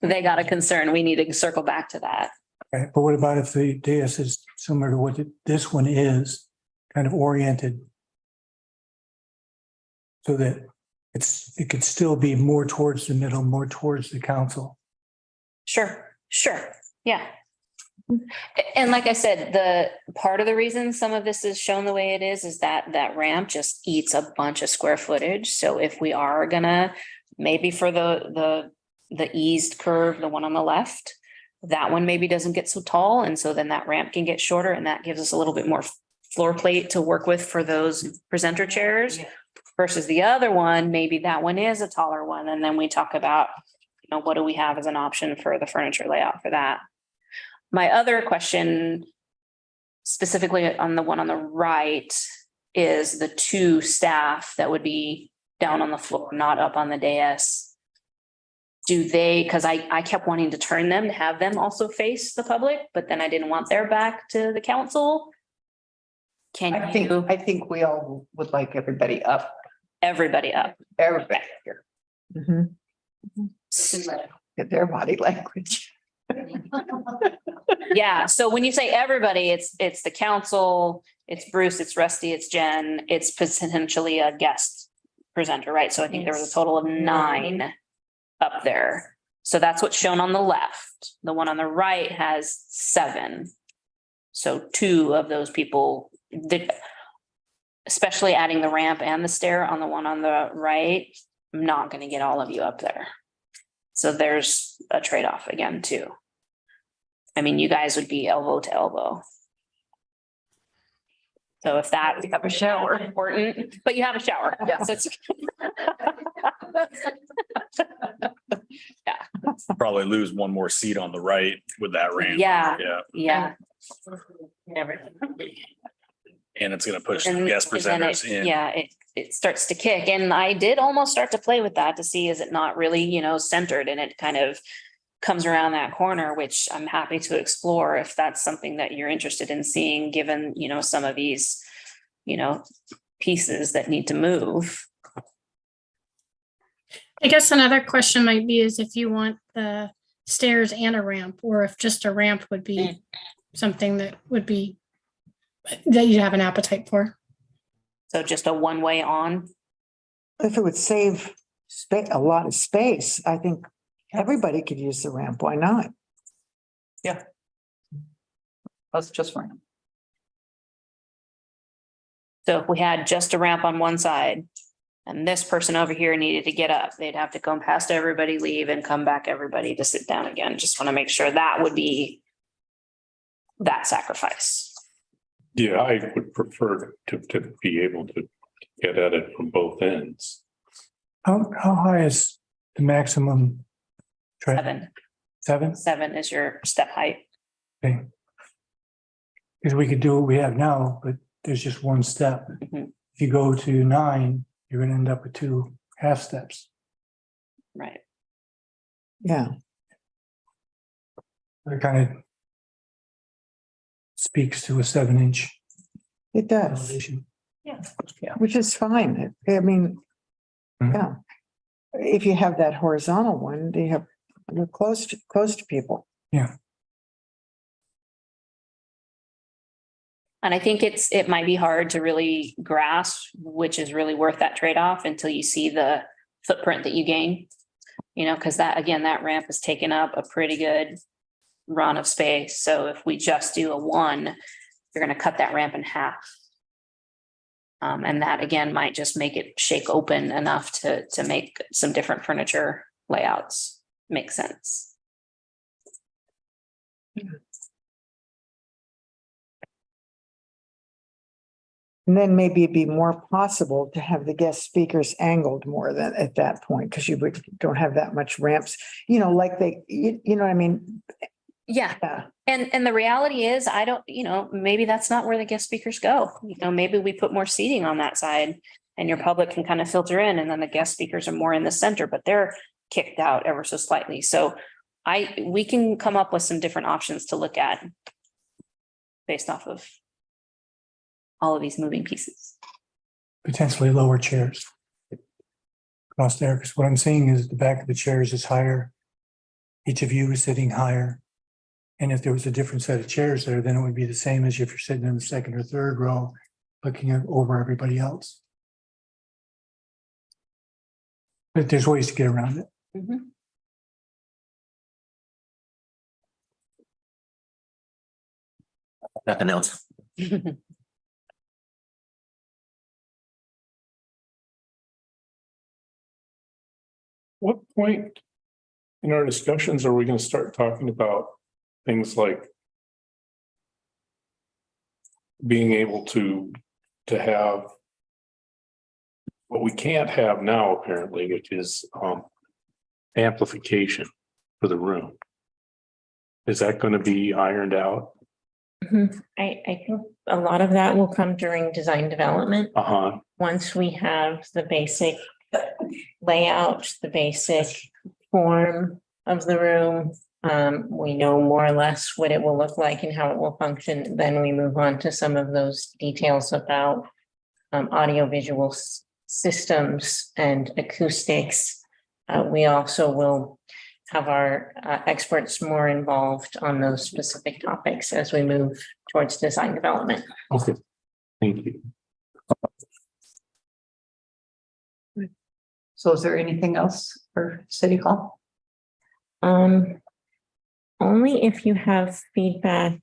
They got a concern. We need to circle back to that. Okay, but what about if the dais is similar to what this one is, kind of oriented? So that it could still be more towards the middle, more towards the council. Sure. Yeah. And like I said, the part of the reason some of this is shown the way it is that ramp just eats a bunch of square footage. So if we are gonna, maybe for the eased curve, the one on the left, that one maybe doesn't get so tall. And so then that ramp can get shorter and that gives us a little bit more floor plate to work with for those presenter chairs. Versus the other one, maybe that one is a taller one. And then we talk about, what do we have as an option for the furniture layout for that? My other question, specifically on the one on the right, is the two staff that would be down on the floor, not up on the dais. Do they, because I kept wanting to turn them to have them also face the public, but then I didn't want their back to the council. I think we all would like everybody up. Everybody up. Everybody here. Mhm. Get their body language. Yeah, so when you say everybody, it's the council, it's Bruce, it's Rusty, it's Jen, it's potentially a guest presenter, right? So I think there was a total of 9 up there. So that's what's shown on the left. The one on the right has 7. So 2 of those people, especially adding the ramp and the stair on the one on the right, I'm not going to get all of you up there. So there's a trade-off again, too. I mean, you guys would be elbow to elbow. So if that, we have a shower, important, but you have a shower. Yeah. So it's- Probably lose one more seat on the right with that ramp. Yeah. Yeah, Yeah. and it's gonna push And- guest and then presenters it- in. Yeah, it starts to kick. And I did almost start to play with that to see, is it not really, centered, and it kind of comes around that corner, which I'm happy to explore if that's something that you're interested in seeing, given, some of these, pieces that need to move. I guess another question might be is if you want the stairs and a ramp, or if just a ramp would be something that you'd have an appetite for. So just a one-way on. If it would save a lot of space, I think everybody could use the ramp. Why not? That's just ramp. So if we had just a ramp on one side and this person over here needed to get up, they'd have to go past everybody, leave, and come back everybody to sit down again. Just want to make sure that would be that sacrifice. Yeah, I would prefer to be able to get at it from both ends. How high is the maximum? 7. 7? 7 is your step height. Okay. Because we could do what we have now, but there's just one step. Mhm. If you go to 9, you're gonna end up with 2 half steps. Right. Yeah. That kind of speaks to a 7-inch It does, elevation. which is fine. I mean, Mhm. yeah. If you have that horizontal one, you're close to people. Yeah. And I think it might be hard to really grasp which is really worth that trade-off until you see the footprint that you gain. Because that ramp is taking up a pretty good run of space. So if we just do a 1, you're going to cut that ramp in half. And that again might just make it shake open enough to make some different furniture layouts make sense. And then maybe it'd be more possible to have the guest speakers angled more than at that point, because don't have that much ramps, like you know what I mean? Yeah. Yeah. And the reality is, I don't, maybe that's not where the guest speakers go. Maybe we put more seating on that side and your public can kind of filter in, and then the guest speakers are more in the center, but they're kicked out ever so slightly. So we can come up with some different options to look at based off of all of these moving pieces. Potentially lower chairs across there, because what I'm seeing is the back of the chairs is higher. Each of you is sitting higher. And if there was a different set of chairs there, then it would be the same as if you're sitting in the second or third row, looking over everybody else. But there's ways to get around it. Mhm. Nothing else. What point in our discussions are we going to start talking about things like being able to have what we can't have now apparently, which is amplification for the room? Is that going to be ironed out? I think a lot of that will come during design development. Once we have the basic layout, the basic form of the room, we know more or less what it will look like and how it will function. Then we move on to some of those details about audiovisual systems and acoustics. We also will have our experts more involved on those specific topics as we move towards design development. Okay, thank you. So is there anything else for City Hall? Only if you have feedback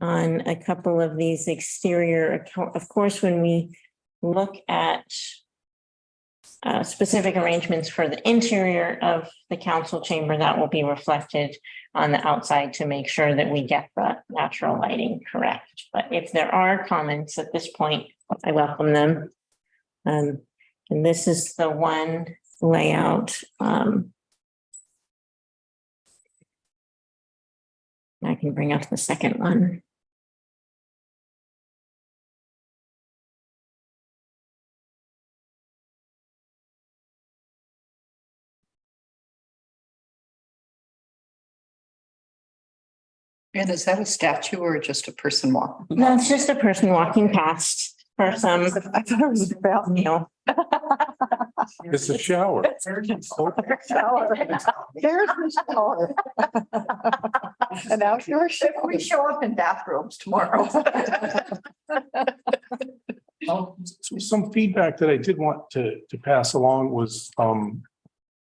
on a couple of these exterior, of course, when we look at specific arrangements for the interior of the council chamber, that will be reflected on the outside to make sure that we get the natural lighting correct. But if there are comments at this point, I welcome them. And this is the one layout. I can bring up the second one. And is that a statue or just a person walking? No, it's just a person walking past for some, I thought it was a fountain. you know, It's a shower. There's the shower. An outdoor shower. We show up in bathrobes tomorrow. Some feedback that I did want to pass along was,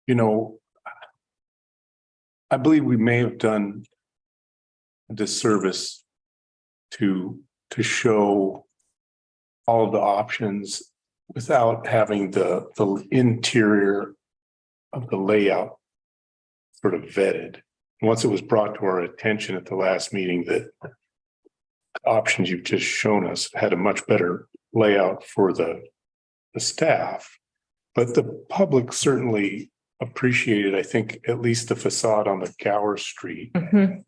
you know, I believe we may have done a disservice to show all of the options without having the interior of the layout sort of vetted. Once it was brought to our attention at the last meeting that the options you've just shown us had a much better layout for the staff, but the public certainly appreciated, I think, at least the facade on the Gower Street. mhm.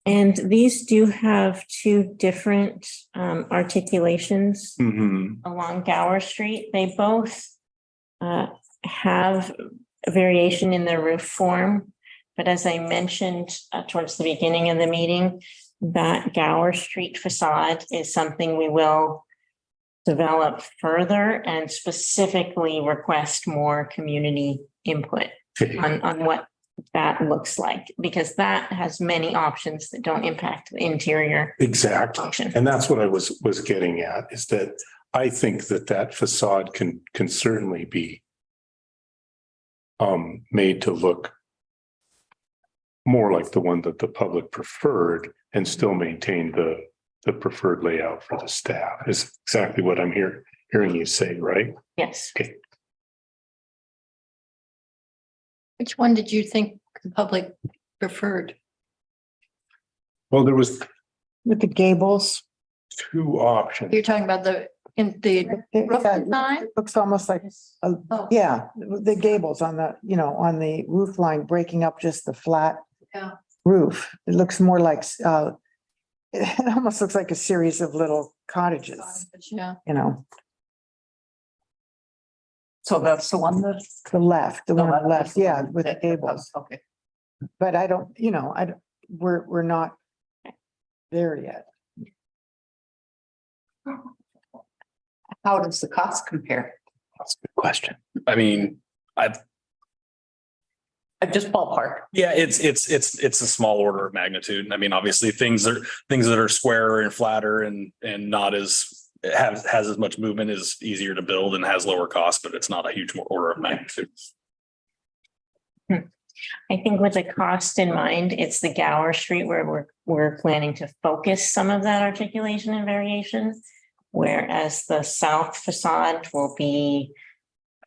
And these do have two different articulations Mhm. along Gower Street. They both have a variation in their roof form. But as I mentioned towards the beginning of the meeting, that Gower Street facade is something we will develop further and specifically request more community input on what that looks like, because that has many options that don't impact the interior Exactly. function. And that's what I was getting at, is that I think that facade can certainly be made to look more like the one that the public preferred and still maintain the preferred layout for the staff is exactly what I'm hearing you say, right? Yes. Okay. Which one did you think the public preferred? Well, there was With the gables. two options. You're talking about the roof design? It looks almost like, Oh. yeah, the gables on the, on the roof line, breaking up just the flat Yeah. roof. It looks more like, it almost looks like a series of little cottages, Yeah. So that's the one that. the one on the left, yeah, with the gables. Okay. But I don't, we're not there yet. How does the cost compare? That's a good question. I mean, Just ballpark. yeah, it's a small order of magnitude. I mean, obviously things that are squarer and flatter and not as has as much movement is easier to build and has lower cost, but it's not a huge order of magnitude. I think with the cost in mind, it's the Gower Street where we're planning to focus some of that articulation and variation. Whereas the south facade will be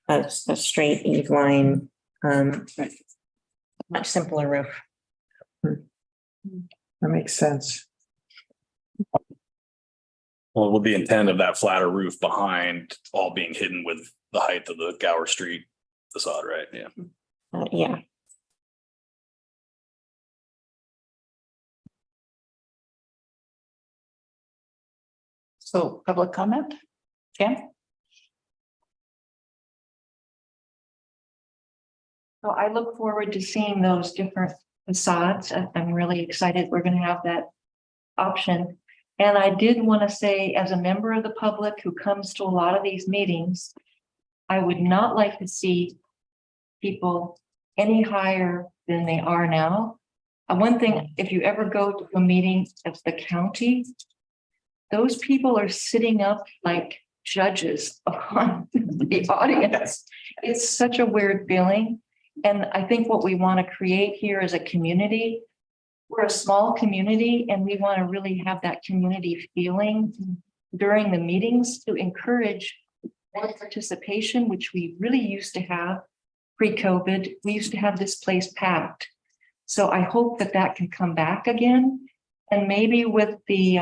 a straight eve line, much simpler roof. That makes sense. Well, with the intent of that flatter roof behind all being hidden with the height of the Gower Street facade, right? Yeah. Yeah. So public comment? Jan? So I look forward to seeing those different facades. I'm really excited. We're going to have that option. And I did want to say, as a member of the public who comes to a lot of these meetings, I would not like to see people any higher than they are now. One thing, if you ever go to a meeting of the county, those people are sitting up like judges on the audience. It's such a weird feeling. And I think what we want to create here is a community. We're a small community and we want to really have that community feeling during the meetings to encourage more participation, which we really used to have pre-COVID. We used to have this place packed. So I hope that that can come back again. And maybe with the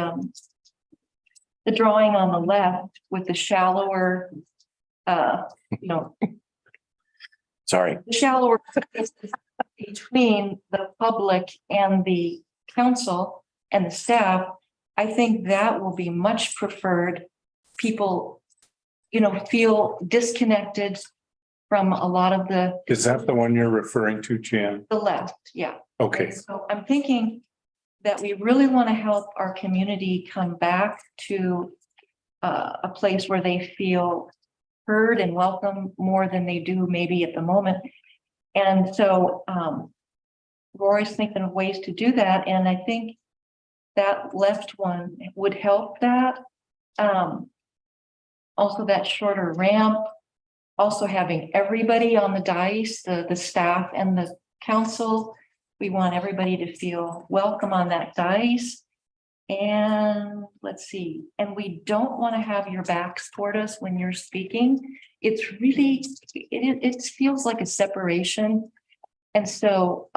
drawing on the left with the shallower, Sorry. the shallower spaces between the public and the council and the staff, I think that will be much preferred. People, feel disconnected from a lot of Is that the one you're referring to, Jan? the left. Yeah. Okay, So I'm thinking that we really want to help our community come back to a place where they feel heard and welcome more than they do maybe at the moment. And so we're always thinking of ways to do that. And I think that left one would help that. Also that shorter ramp, also having everybody on the dais, the staff and the council. We want everybody to feel welcome on that dais. And let's see, and we don't want to have your backs toward us when you're speaking. It's really, it feels like a separation. And so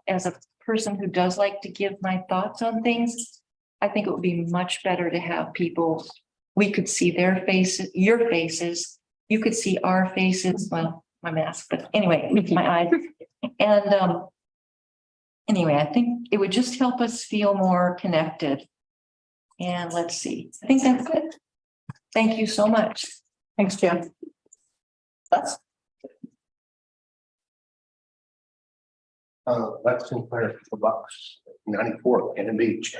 as a person who does like to give my thoughts on things, I think it would be much better to have people, we could see their faces, your faces, you could see our faces, well, my mask, but anyway, with my eyes. And anyway, I think it would just help us feel more connected. And let's see, I think that's it. Thank you so much. Thanks, Jim. That's Lex Sinclair, box 94, Cannon Beach.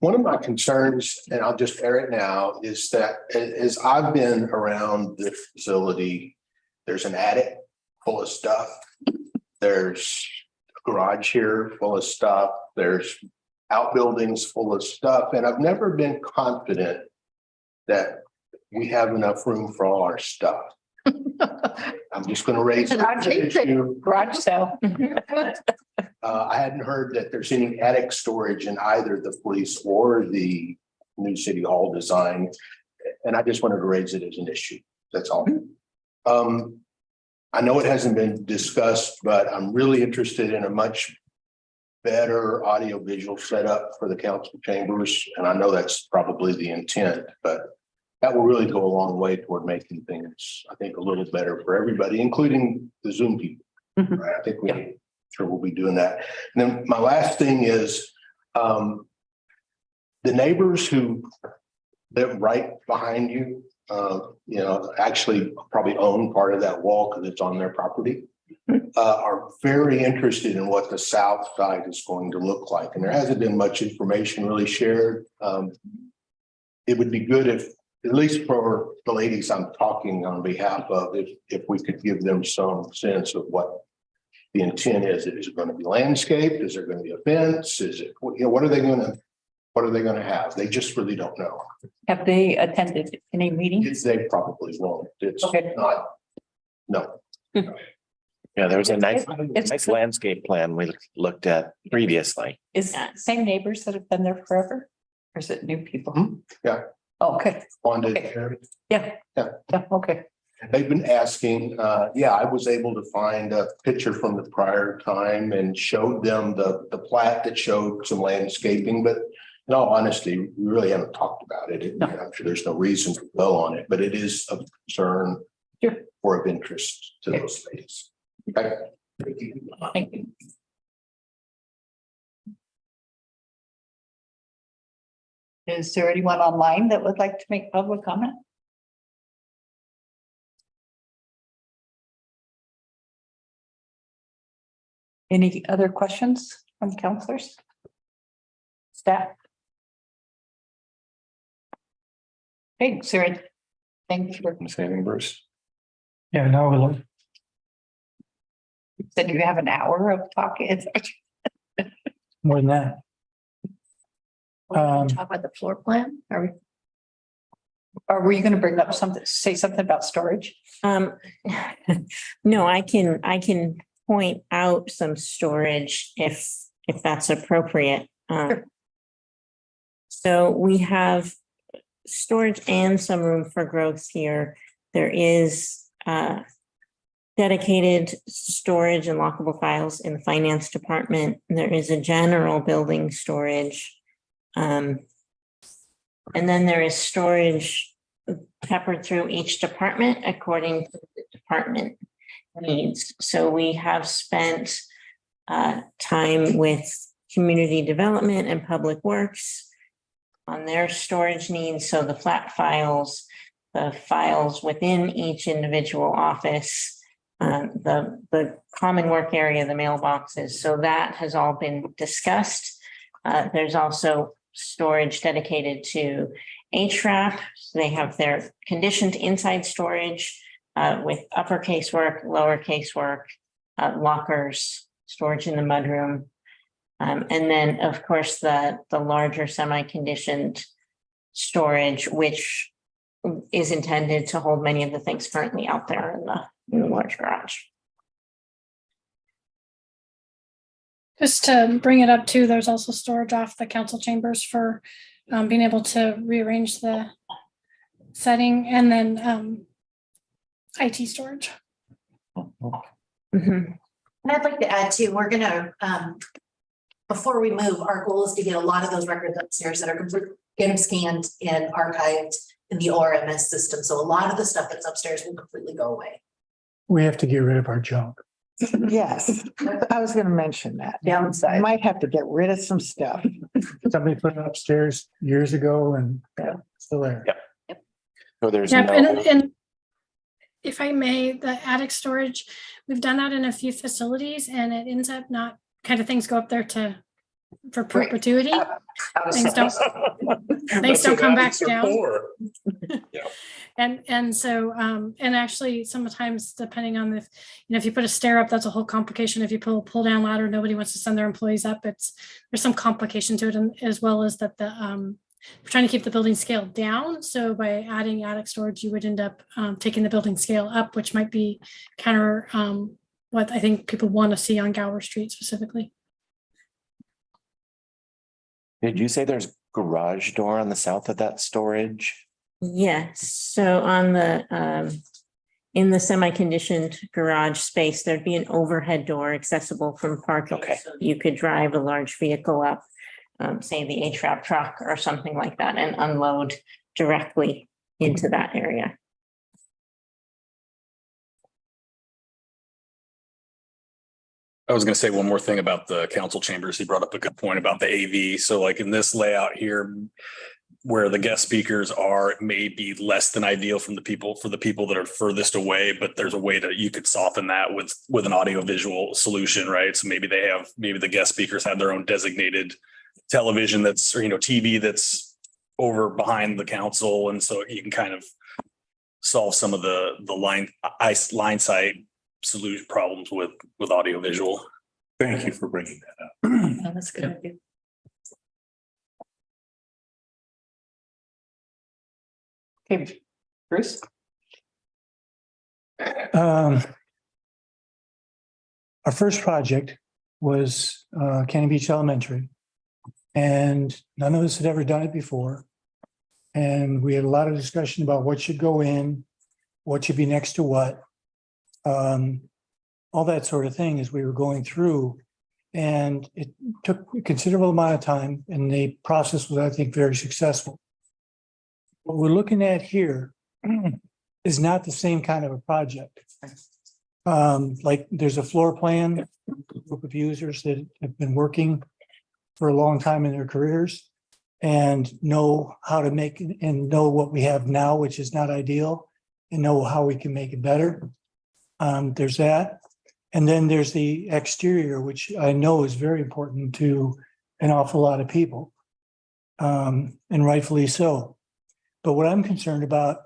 One of my concerns, and I'll just air it now, is that as I've been around the facility, there's an attic full of stuff. There's a garage here full of stuff. There's outbuildings full of stuff. And I've never been confident that we have enough room for all our stuff. I'm just going to raise the issue. garage sale. I hadn't heard that there's any attic storage in either the police or the new city hall design. And I just wanted to raise it as an issue. That's all. I know it hasn't been discussed, but I'm really interested in a much better audio visual setup for the council chambers. And I know that's probably the intent, but that will really go a long way toward making things, I think, a little better for everybody, including the Zoom people. Mhm. Right? I think sure we'll be doing that. And then my last thing is the neighbors who live right behind you, actually probably own part of that wall because it's on their property, are very interested in what the south side is going to look like. And there hasn't been much information really shared. It would be good if, at least for the ladies I'm talking on behalf of, if we could give them some sense of what the intent is. Is it going to be landscaped? Is there going to be a fence? Is it, what are they going to have? They just really don't know. Have they attended any meetings? They probably won't. It's Okay. not, no. Yeah, there was a nice, It's- nice landscape plan we looked at previously. Is it the same neighbors that have been there forever? Or is it new people? Yeah. Oh, okay. Wanted. Yeah. Yeah. Yeah, okay. They've been asking, I was able to find a picture from the prior time and showed them the plat that showed some landscaping, but in all honesty, we really haven't talked about it. No. I'm sure there's no reason to dwell on it, but it is of concern Sure. or of interest to those ladies. Okay. Thank you. Thank you. Is there anyone online that would like to make public comment? Any other questions from counselors? Staff? Hey, Sarah. Thank you for Saving Bruce. Yeah, now we'll. Said you have an hour of talking. More than that. Talk about the floor plan, are we? Or were you going to bring up something, say something about storage? No, I can point out some storage if that's appropriate. So we have storage and some room for growth here. There is dedicated storage and lockable files in the finance department. There is a general building storage. And then there is storage peppered through each department according to the department needs. So we have spent time with community development and public works on their storage needs. So the flat files, the files within each individual office, the common work area, the mailboxes. So that has all been discussed. There's also storage dedicated to HRAP. They have their conditioned inside storage with uppercase work, lowercase work, lockers, storage in the mudroom. And then, of course, the larger semi-conditioned storage, which is intended to hold many of the things currently out there in the large garage. Just to bring it up too, there's also storage off the council chambers for being able to rearrange the setting, and then IT storage. Mhm. And I'd like to add too, we're gonna, before we move, our goal is to get a lot of those records upstairs that are complete, get them scanned and archived in the ORMS system. So a lot of the stuff that's upstairs will completely go away. We have to get rid of our junk. Yes, I was gonna mention that. I Downside. might have to get rid of some stuff. Somebody put it upstairs years ago and still there. Yep. So there's Yep, no, and if I may, the attic storage, we've done that in a few facilities and it ends up not, kind of things go up there for perpetuity. Things don't come back down. And so, and actually sometimes depending on if you put a stair up, that's a whole complication. If you pull down ladder, nobody wants to send their employees up. There's some complication to it, and as well as that we're trying to keep the building scale down. So by adding attic storage, you would end up taking the building scale up, which might be counter what I think people want to see on Gower Street specifically. did you say there's garage door on the south of that storage? Yes, so on the in the semi-conditioned garage space, there'd be an overhead door accessible from parking. Okay. So you could drive a large vehicle up, say the HRAP truck or something like that, and unload directly into that area. I was gonna say one more thing about the council chambers. He brought up a good point about the AV. So like in this layout here, where the guest speakers are, it may be less than ideal for the people that are furthest away, but there's a way that you could soften that with an audio visual solution, right? So maybe the guest speakers have their own designated television that's, or, TV that's over behind the council. And so you can kind of solve some of the line sight solution problems with audio visual. Thank you for bringing that up. Oh, that's a good idea. Okay, Bruce? Our first project was Cannon Beach Elementary. And none of us had ever done it before. And we had a lot of discussion about what should go in, what should be next to what. All that sort of thing as we were going through. And it took a considerable amount of time, and the process was, I think, very successful. What we're looking at here is not the same kind of a project. Like there's a floor plan, a group of users that have been working for a long time in their careers and know how to make and know what we have now, which is not ideal, and know how we can make it better. There's that. And then there's the exterior, which I know is very important to an awful lot of people, and rightfully so. But what I'm concerned about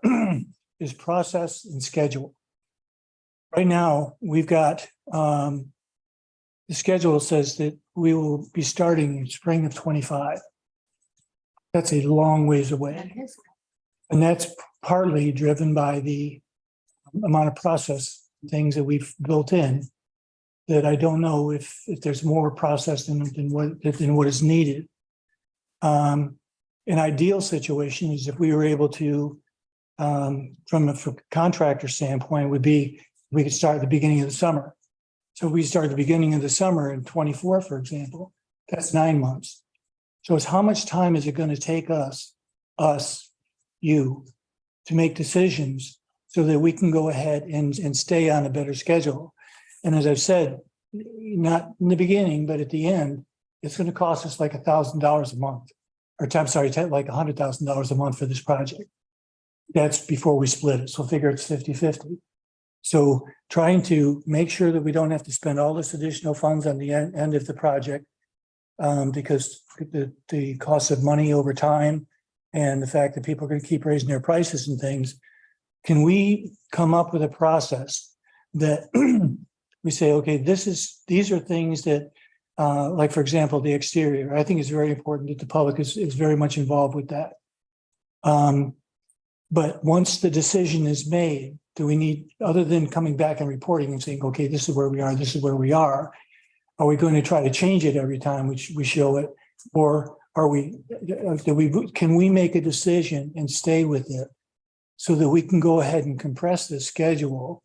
is process and schedule. Right now, we've got the schedule says that we will be starting in spring of 25. That's a long ways away. And that's partly driven by the amount of process things that we've built in that I don't know if there's more process than what is needed. An ideal situation is if we were able to, from a contractor standpoint, would be we could start at the beginning of the summer. So if we start at the beginning of the summer in 24, for example, that's 9 months. So it's how much time is it going to take you, to make decisions so that we can go ahead and stay on a better schedule. And as I've said, not in the beginning, but at the end, it's going to cost us like $1,000 a month. Or I'm sorry, like $100,000 a month for this project. That's before we split it. So figure it's 50-50. So trying to make sure that we don't have to spend all this additional funds on the end of the project. Because the cost of money over time and the fact that people are going to keep raising their prices and things. Can we come up with a process that we say, okay, these are things that, like, for example, the exterior, I think it's very important that the public is very much involved with that. But once the decision is made, do we need, other than coming back and reporting and saying, okay, this is where we are, this is where we are we going to try to change it every time we show it? Or can we make a decision and stay with it so that we can go ahead and compress the schedule?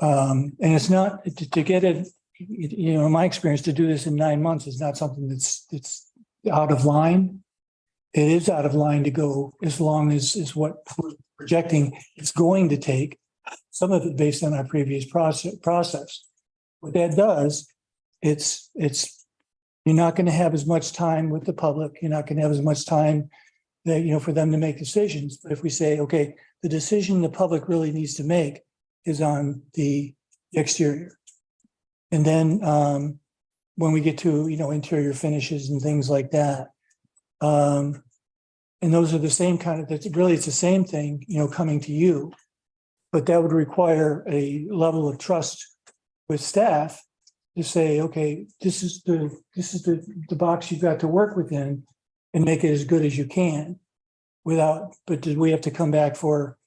And it's not to get it, in my experience, to do this in 9 months is not something that's out of line. It is out of line to go as long as is what we're projecting it's going to take, some of it based on our previous process. What that does, it's you're not going to have as much time with the public. You're not going to have as much time that, for them to make decisions. But if we say, okay, the decision the public really needs to make is on the exterior. And then when we get to, interior finishes and things like that, and those are the same kind of, it's the same thing, coming to you. But that would require a level of trust with staff to say, okay, this is the box you've got to work within and make it as good as you can but did we have to come back for,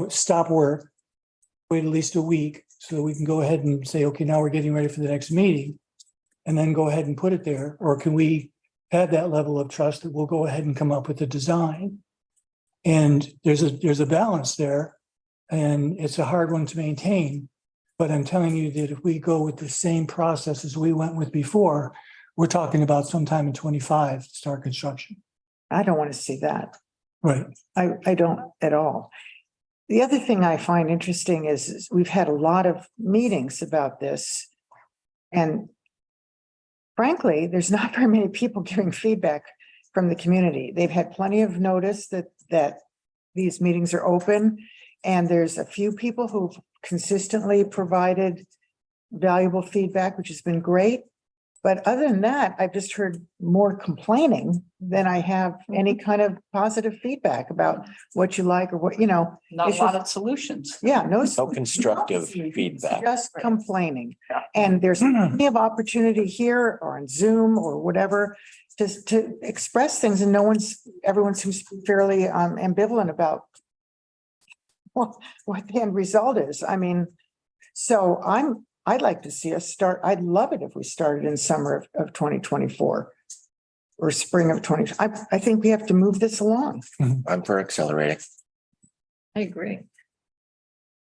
stop work, wait at least a week so that we can go ahead and say, okay, now we're getting ready for the next meeting and then go ahead and put it there? Or can we have that level of trust that we'll go ahead and come up with a design? And there's a balance there, and it's a hard one to maintain. But I'm telling you that if we go with the same process as we went with before, we're talking about sometime in 25 to start construction. I don't want to see that. Right. I don't at all. The other thing I find interesting is we've had a lot of meetings about this. And frankly, there's not very many people giving feedback from the community. They've had plenty of notice that these meetings are open. And there's a few people who've consistently provided valuable feedback, which has been great. But other than that, I've just heard more complaining than I have any kind of positive feedback about what you like or what, Not It's a lot just- of solutions. yeah, no. No constructive feedback. Just complaining. And there's plenty of opportunity here or on Zoom or whatever to express things, and everyone seems to be fairly ambivalent about what the end result is. I mean, so I'd like to see us start. I'd love it if we started in summer of 2024 or spring of 20. I think we have to move this along. I'm for accelerating. I agree.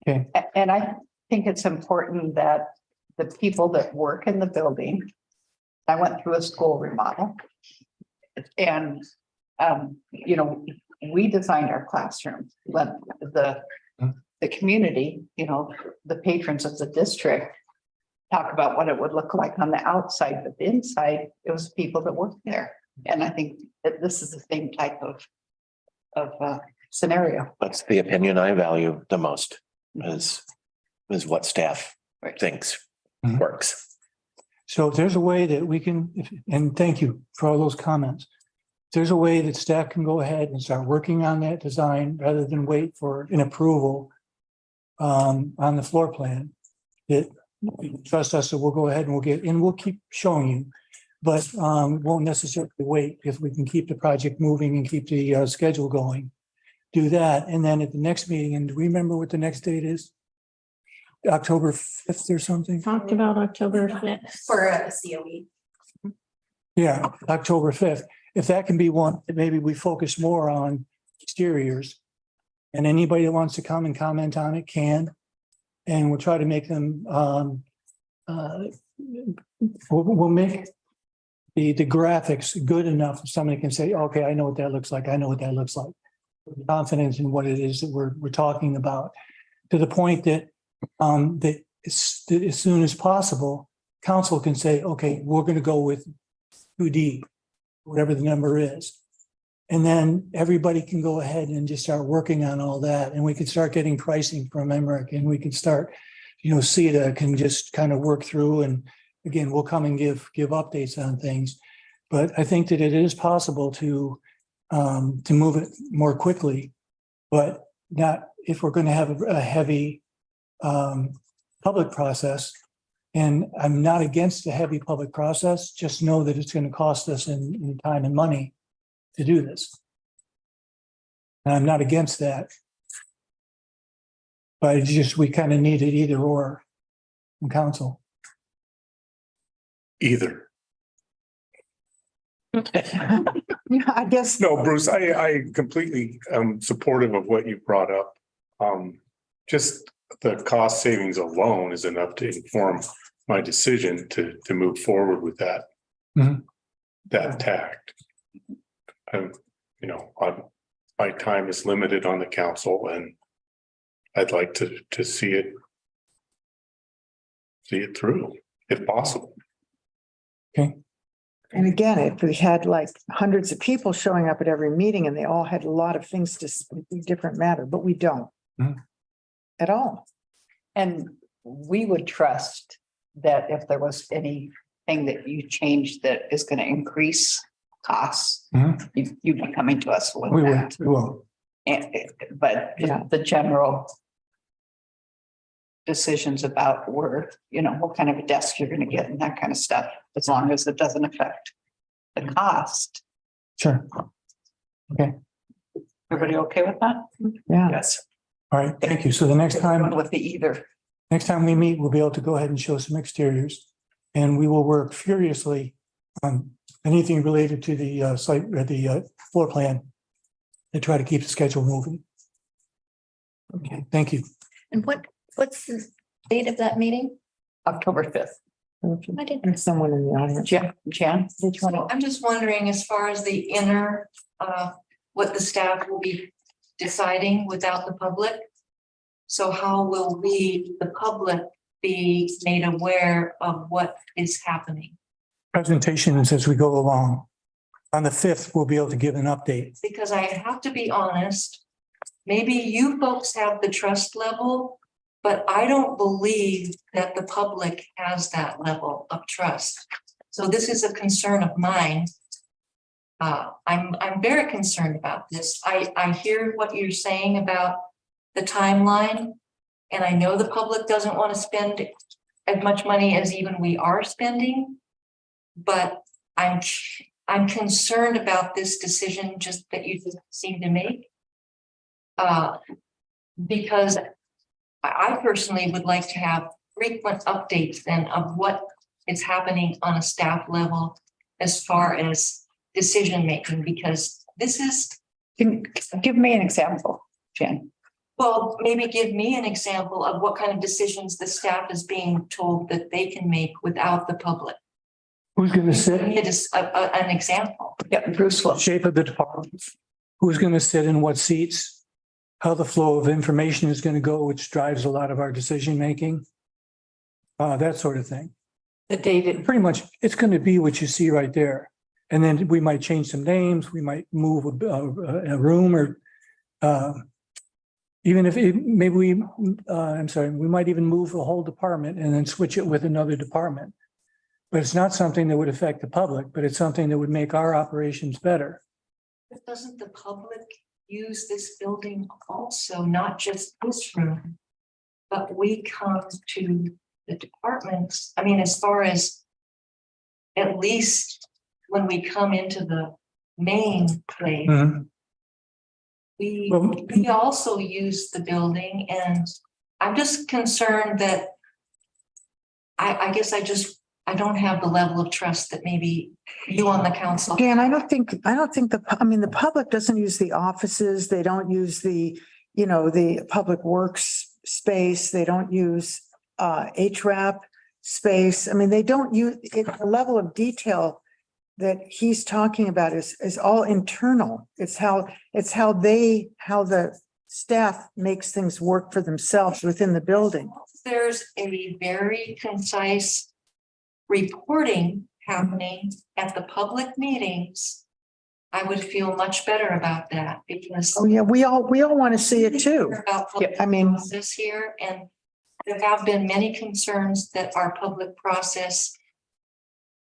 Okay. And I think it's important that the people that work in the building, I went through a school remodel. And, we designed our classrooms, but the community, the patrons of the district talk about what it would look like on the outside, but the inside, it was people that worked there. And I think that this is the same type of scenario. That's the opinion I value the most is what staff thinks works. So if there's a way that we can, and thank you for all those comments. If there's a way that staff can go ahead and start working on that design rather than wait for an approval on the floor plan, that you can trust us that we'll go ahead and we'll keep showing you. But won't necessarily wait if we can keep the project moving and keep the schedule going. Do that. And then at the next meeting, and do we remember what the next date is? October 5th or something? Talked about October 5th. For a COE. Yeah, October 5th. If that can be one, that maybe we focus more on exteriors. And anybody that wants to come and comment on it can. And we'll try to make them, we'll make the graphics good enough so somebody can say, okay, I know what that looks like. I know what that looks like. Confidence in what it is that we're talking about, to the point that that as soon as possible, council can say, okay, we're going to go with 2D, whatever the number is. And then everybody can go ahead and just start working on all that. And we can start getting pricing from Emmerich, and we can start, CETA can just kind of work through, and again, we'll come and give updates on things. But I think that it is possible to move it more quickly, but not if we're going to have a heavy public process. And I'm not against a heavy public process, just know that it's going to cost us in time and money to do this. And I'm not against that. But it's just, we kind of need it either or in council. Either. Yeah, I guess, No, Bruce, I completely am supportive of what you brought up. Just the cost savings alone is enough to inform my decision to move forward with that. Mhm. That tact. My time is limited on the council, and I'd like to see it through if possible. and again, if we had like hundreds of people showing up at every meeting and they all had a lot of things to speak, different matter, but we don't. Mhm. At all. And we would trust that if there was anything that you changed that is going to increase costs, Mhm. you'd be coming to us with We that. will. But Yeah. the general decisions about what kind of a desk you're going to get and that kind of stuff, as long as it doesn't affect the cost. Sure. Everybody okay with that? Yeah. Yes. All right, thank you. So the next time With the either. we meet, we'll be able to go ahead and show some exteriors. And we will work furiously on anything related to the site, or the floor plan, to try to keep the schedule moving. Okay, thank you. And what's the date of that meeting? October 5th. I didn't. There's someone in the audience. Jan, did you want to? I'm just wondering, as far as the inner, what the staff will be deciding without the public. So how will we, the public, be made aware of what is happening? Presentations as we go along. On the 5th, we'll be able to give an update. Because I have to be honest, maybe you folks have the trust level, but I don't believe that the public has that level of trust. So this is a concern of mine. I'm very concerned about this. I hear what you're saying about the timeline. And I know the public doesn't want to spend as much money as even we are spending. But I'm concerned about this decision just that you just seem to make. Because I personally would like to have frequent updates then of what is happening on a staff level as far as decision making, because this is. Give me an example, Jen. Well, maybe give me an example of what kind of decisions the staff is being told that they can make without the public. Who's going to sit? It is an example. Yeah, Bruce will. Shape of the departments. Who's going to sit in what seats? How the flow of information is going to go, which drives a lot of our decision making. That sort of thing. The David. Pretty much, it's going to be what you see right there. And then we might change some names. We might move a room, or even if maybe we might even move a whole department and then switch it with another department. But it's not something that would affect the public, but it's something that would make our operations better. But doesn't the public use this building also, not just this room? But we come to the departments, I mean, as far as at least when we come into the main place, we also use the building, and I'm just concerned that I guess I don't have the level of trust that maybe you on the council. Dan, I don't think the public doesn't use the offices. They don't use the public works space. They don't use HRAP space. I mean, they don't use it. The level of detail that he's talking about is all internal. It's how the staff makes things work for themselves within the building. There's a very concise reporting happening at the public meetings I would feel much better about that because. Oh, yeah, we all want to see it too. About public I mean, process here, and there have been many concerns that our public process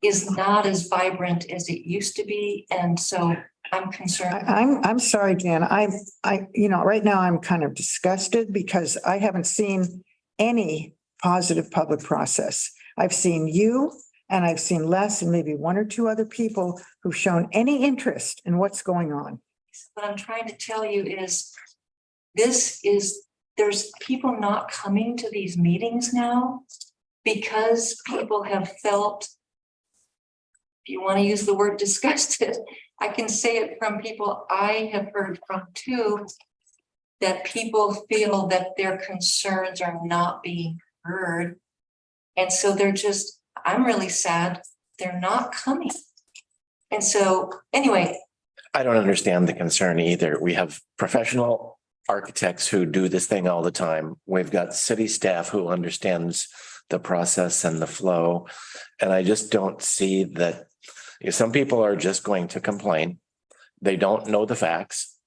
is not as vibrant as it used to be, and so I'm concerned. I'm sorry, Jan. Right now I'm kind of disgusted because I haven't seen any positive public process. I've seen you and I've seen Les and maybe one or two other people who've shown any interest in what's going on. What I'm trying to tell you is, there's people not coming to these meetings now because people have felt, if you want to use the word disgusted, I can say it from people I have heard from too, that people feel that their concerns are not being heard. And so I'm really sad they're not coming. And so anyway. I don't understand the concern either. We have professional architects who do this thing all the time. We've got city staff who understands the process and the flow. And I just don't see that if some people are just going to complain, they don't know the facts.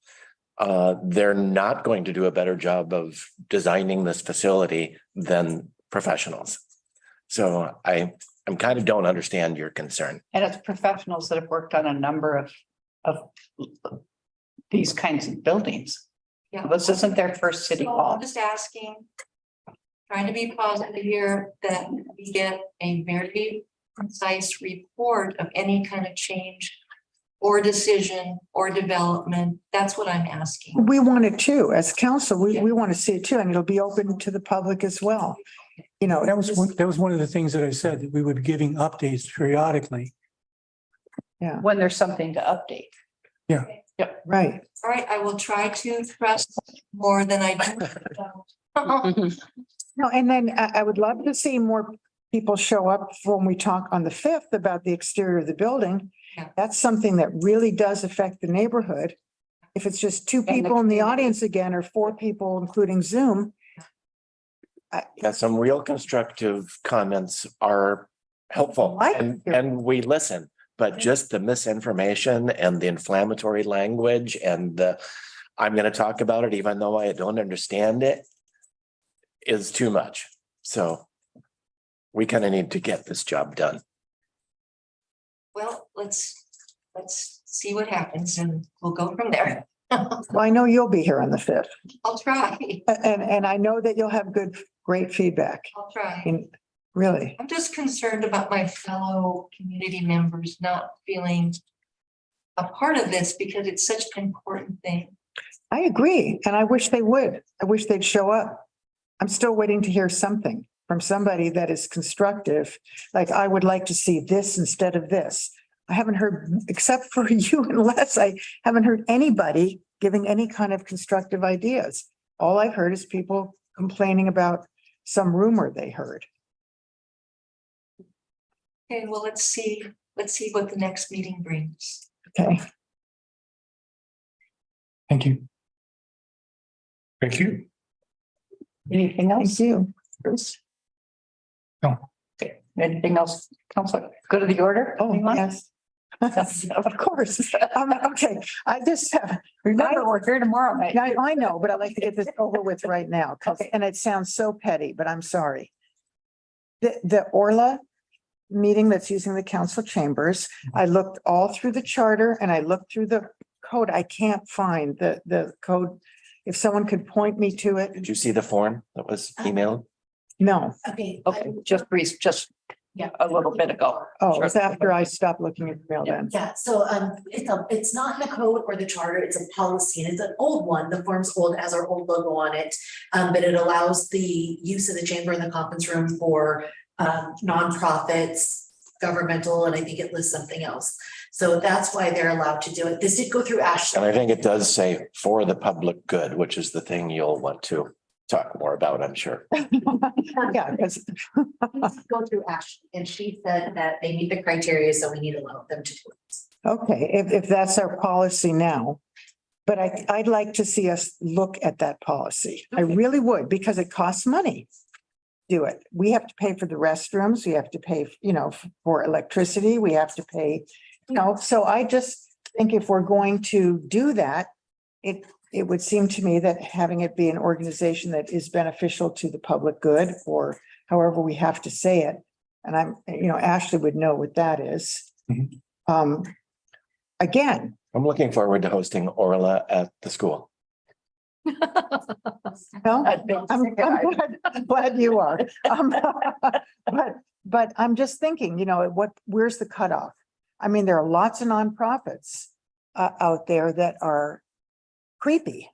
They're not going to do a better job of designing this facility than professionals. So I'm kind of don't understand your concern. And it's professionals that have worked on a number of these kinds of buildings. Yeah. This isn't their first city So hall. I'm just asking, trying to be positive here, that we get a very concise report of any kind of change or decision or development. That's what I'm asking. We want it too. As council, we want to see it too, and it'll be open to the public as well. That was one of the things that I said, that we would be giving updates periodically. When there's something to update. Right. All right, I will try to trust more than I do. No, and then I would love to see more people show up when we talk on the 5th about the exterior of the building. Yeah. That's something that really does affect the neighborhood. If it's just two people in the audience again, or 4 people, including Zoom. Yeah, some real constructive comments are helpful and we listen, but just the misinformation and the inflammatory language and I'm going to talk about it even though I don't understand it is too much. So we kind of need to get this job done. Well, let's see what happens and we'll go from there. Well, I know you'll be here on the 5th, I'll try. and I know that you'll have great feedback. I'll try. And really, I'm just concerned about my fellow community members not feeling a part of this because it's such an important thing. I agree, and I wish they would. I wish they'd show up. I'm still waiting to hear something from somebody that is constructive. Like, I would like to see this instead of this. I haven't heard, except for you and Les, I haven't heard anybody giving any kind of constructive ideas. All I've heard is people complaining about some rumor they heard. Okay, well, let's see what the next meeting brings. Okay. Thank you. Thank you. Anything else? Thank you. Bruce? No. Okay, anything else, Counselor? Go to the order? Oh, Anyone? yes. Of course. Okay, I just, Remember, we're here tomorrow night. I know, but I'd like to get this over with right now, and it sounds so petty, but I'm sorry. The Orla meeting that's using the council chambers, I looked all through the charter and I looked through the code. I can't find the code. If someone could point me to it. Did you see the form that was emailed? No. Okay. Okay, just a little bit ago. Oh, it's after I stopped looking at the mail then. Yeah, so it's not in the code or the charter, it's a policy, and it's an old one. The form's old, has our old logo on it. But it allows the use of the chamber in the conference room for nonprofits, governmental, and I think it lists something else. So that's why they're allowed to do it. This did go through Ashley. And I think it does say for the public good, which is the thing you'll want to talk more about, I'm sure. Yeah, because Go through Ashley, and she said that they meet the criteria, so we need to allow them to do it. okay, if that's our policy now. But I'd like to see us look at that policy. I really would, because it costs money. Do it. We have to pay for the restrooms. We have to pay, for electricity. We have to pay, so think if we're going to do that, it would seem to me that having it be an organization that is beneficial to the public good, or however we have to say it. And Ashley would know what that is. Mhm. Again, I'm looking forward to hosting Orla at the school. no, I'm glad you are. But I'm just thinking, where's the cutoff? I mean, there are lots of nonprofits out there that are creepy,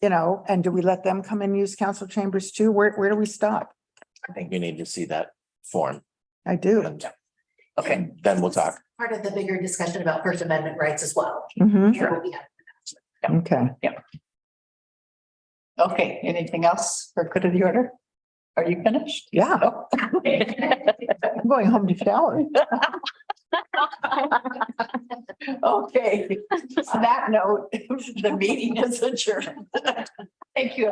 and do we let them come and use council chambers too? Where do we stop? I think you need to see that form. I do. And Okay, then we'll talk. Part of the bigger discussion about First Amendment rights as well. Mhm. Sure. We'll be happy. Okay. okay. Anything else for good of the order? Are you finished? Yeah, Oh. I'm going home to shower. Okay, on that note, the meeting is adjourned. Thank you, everyone.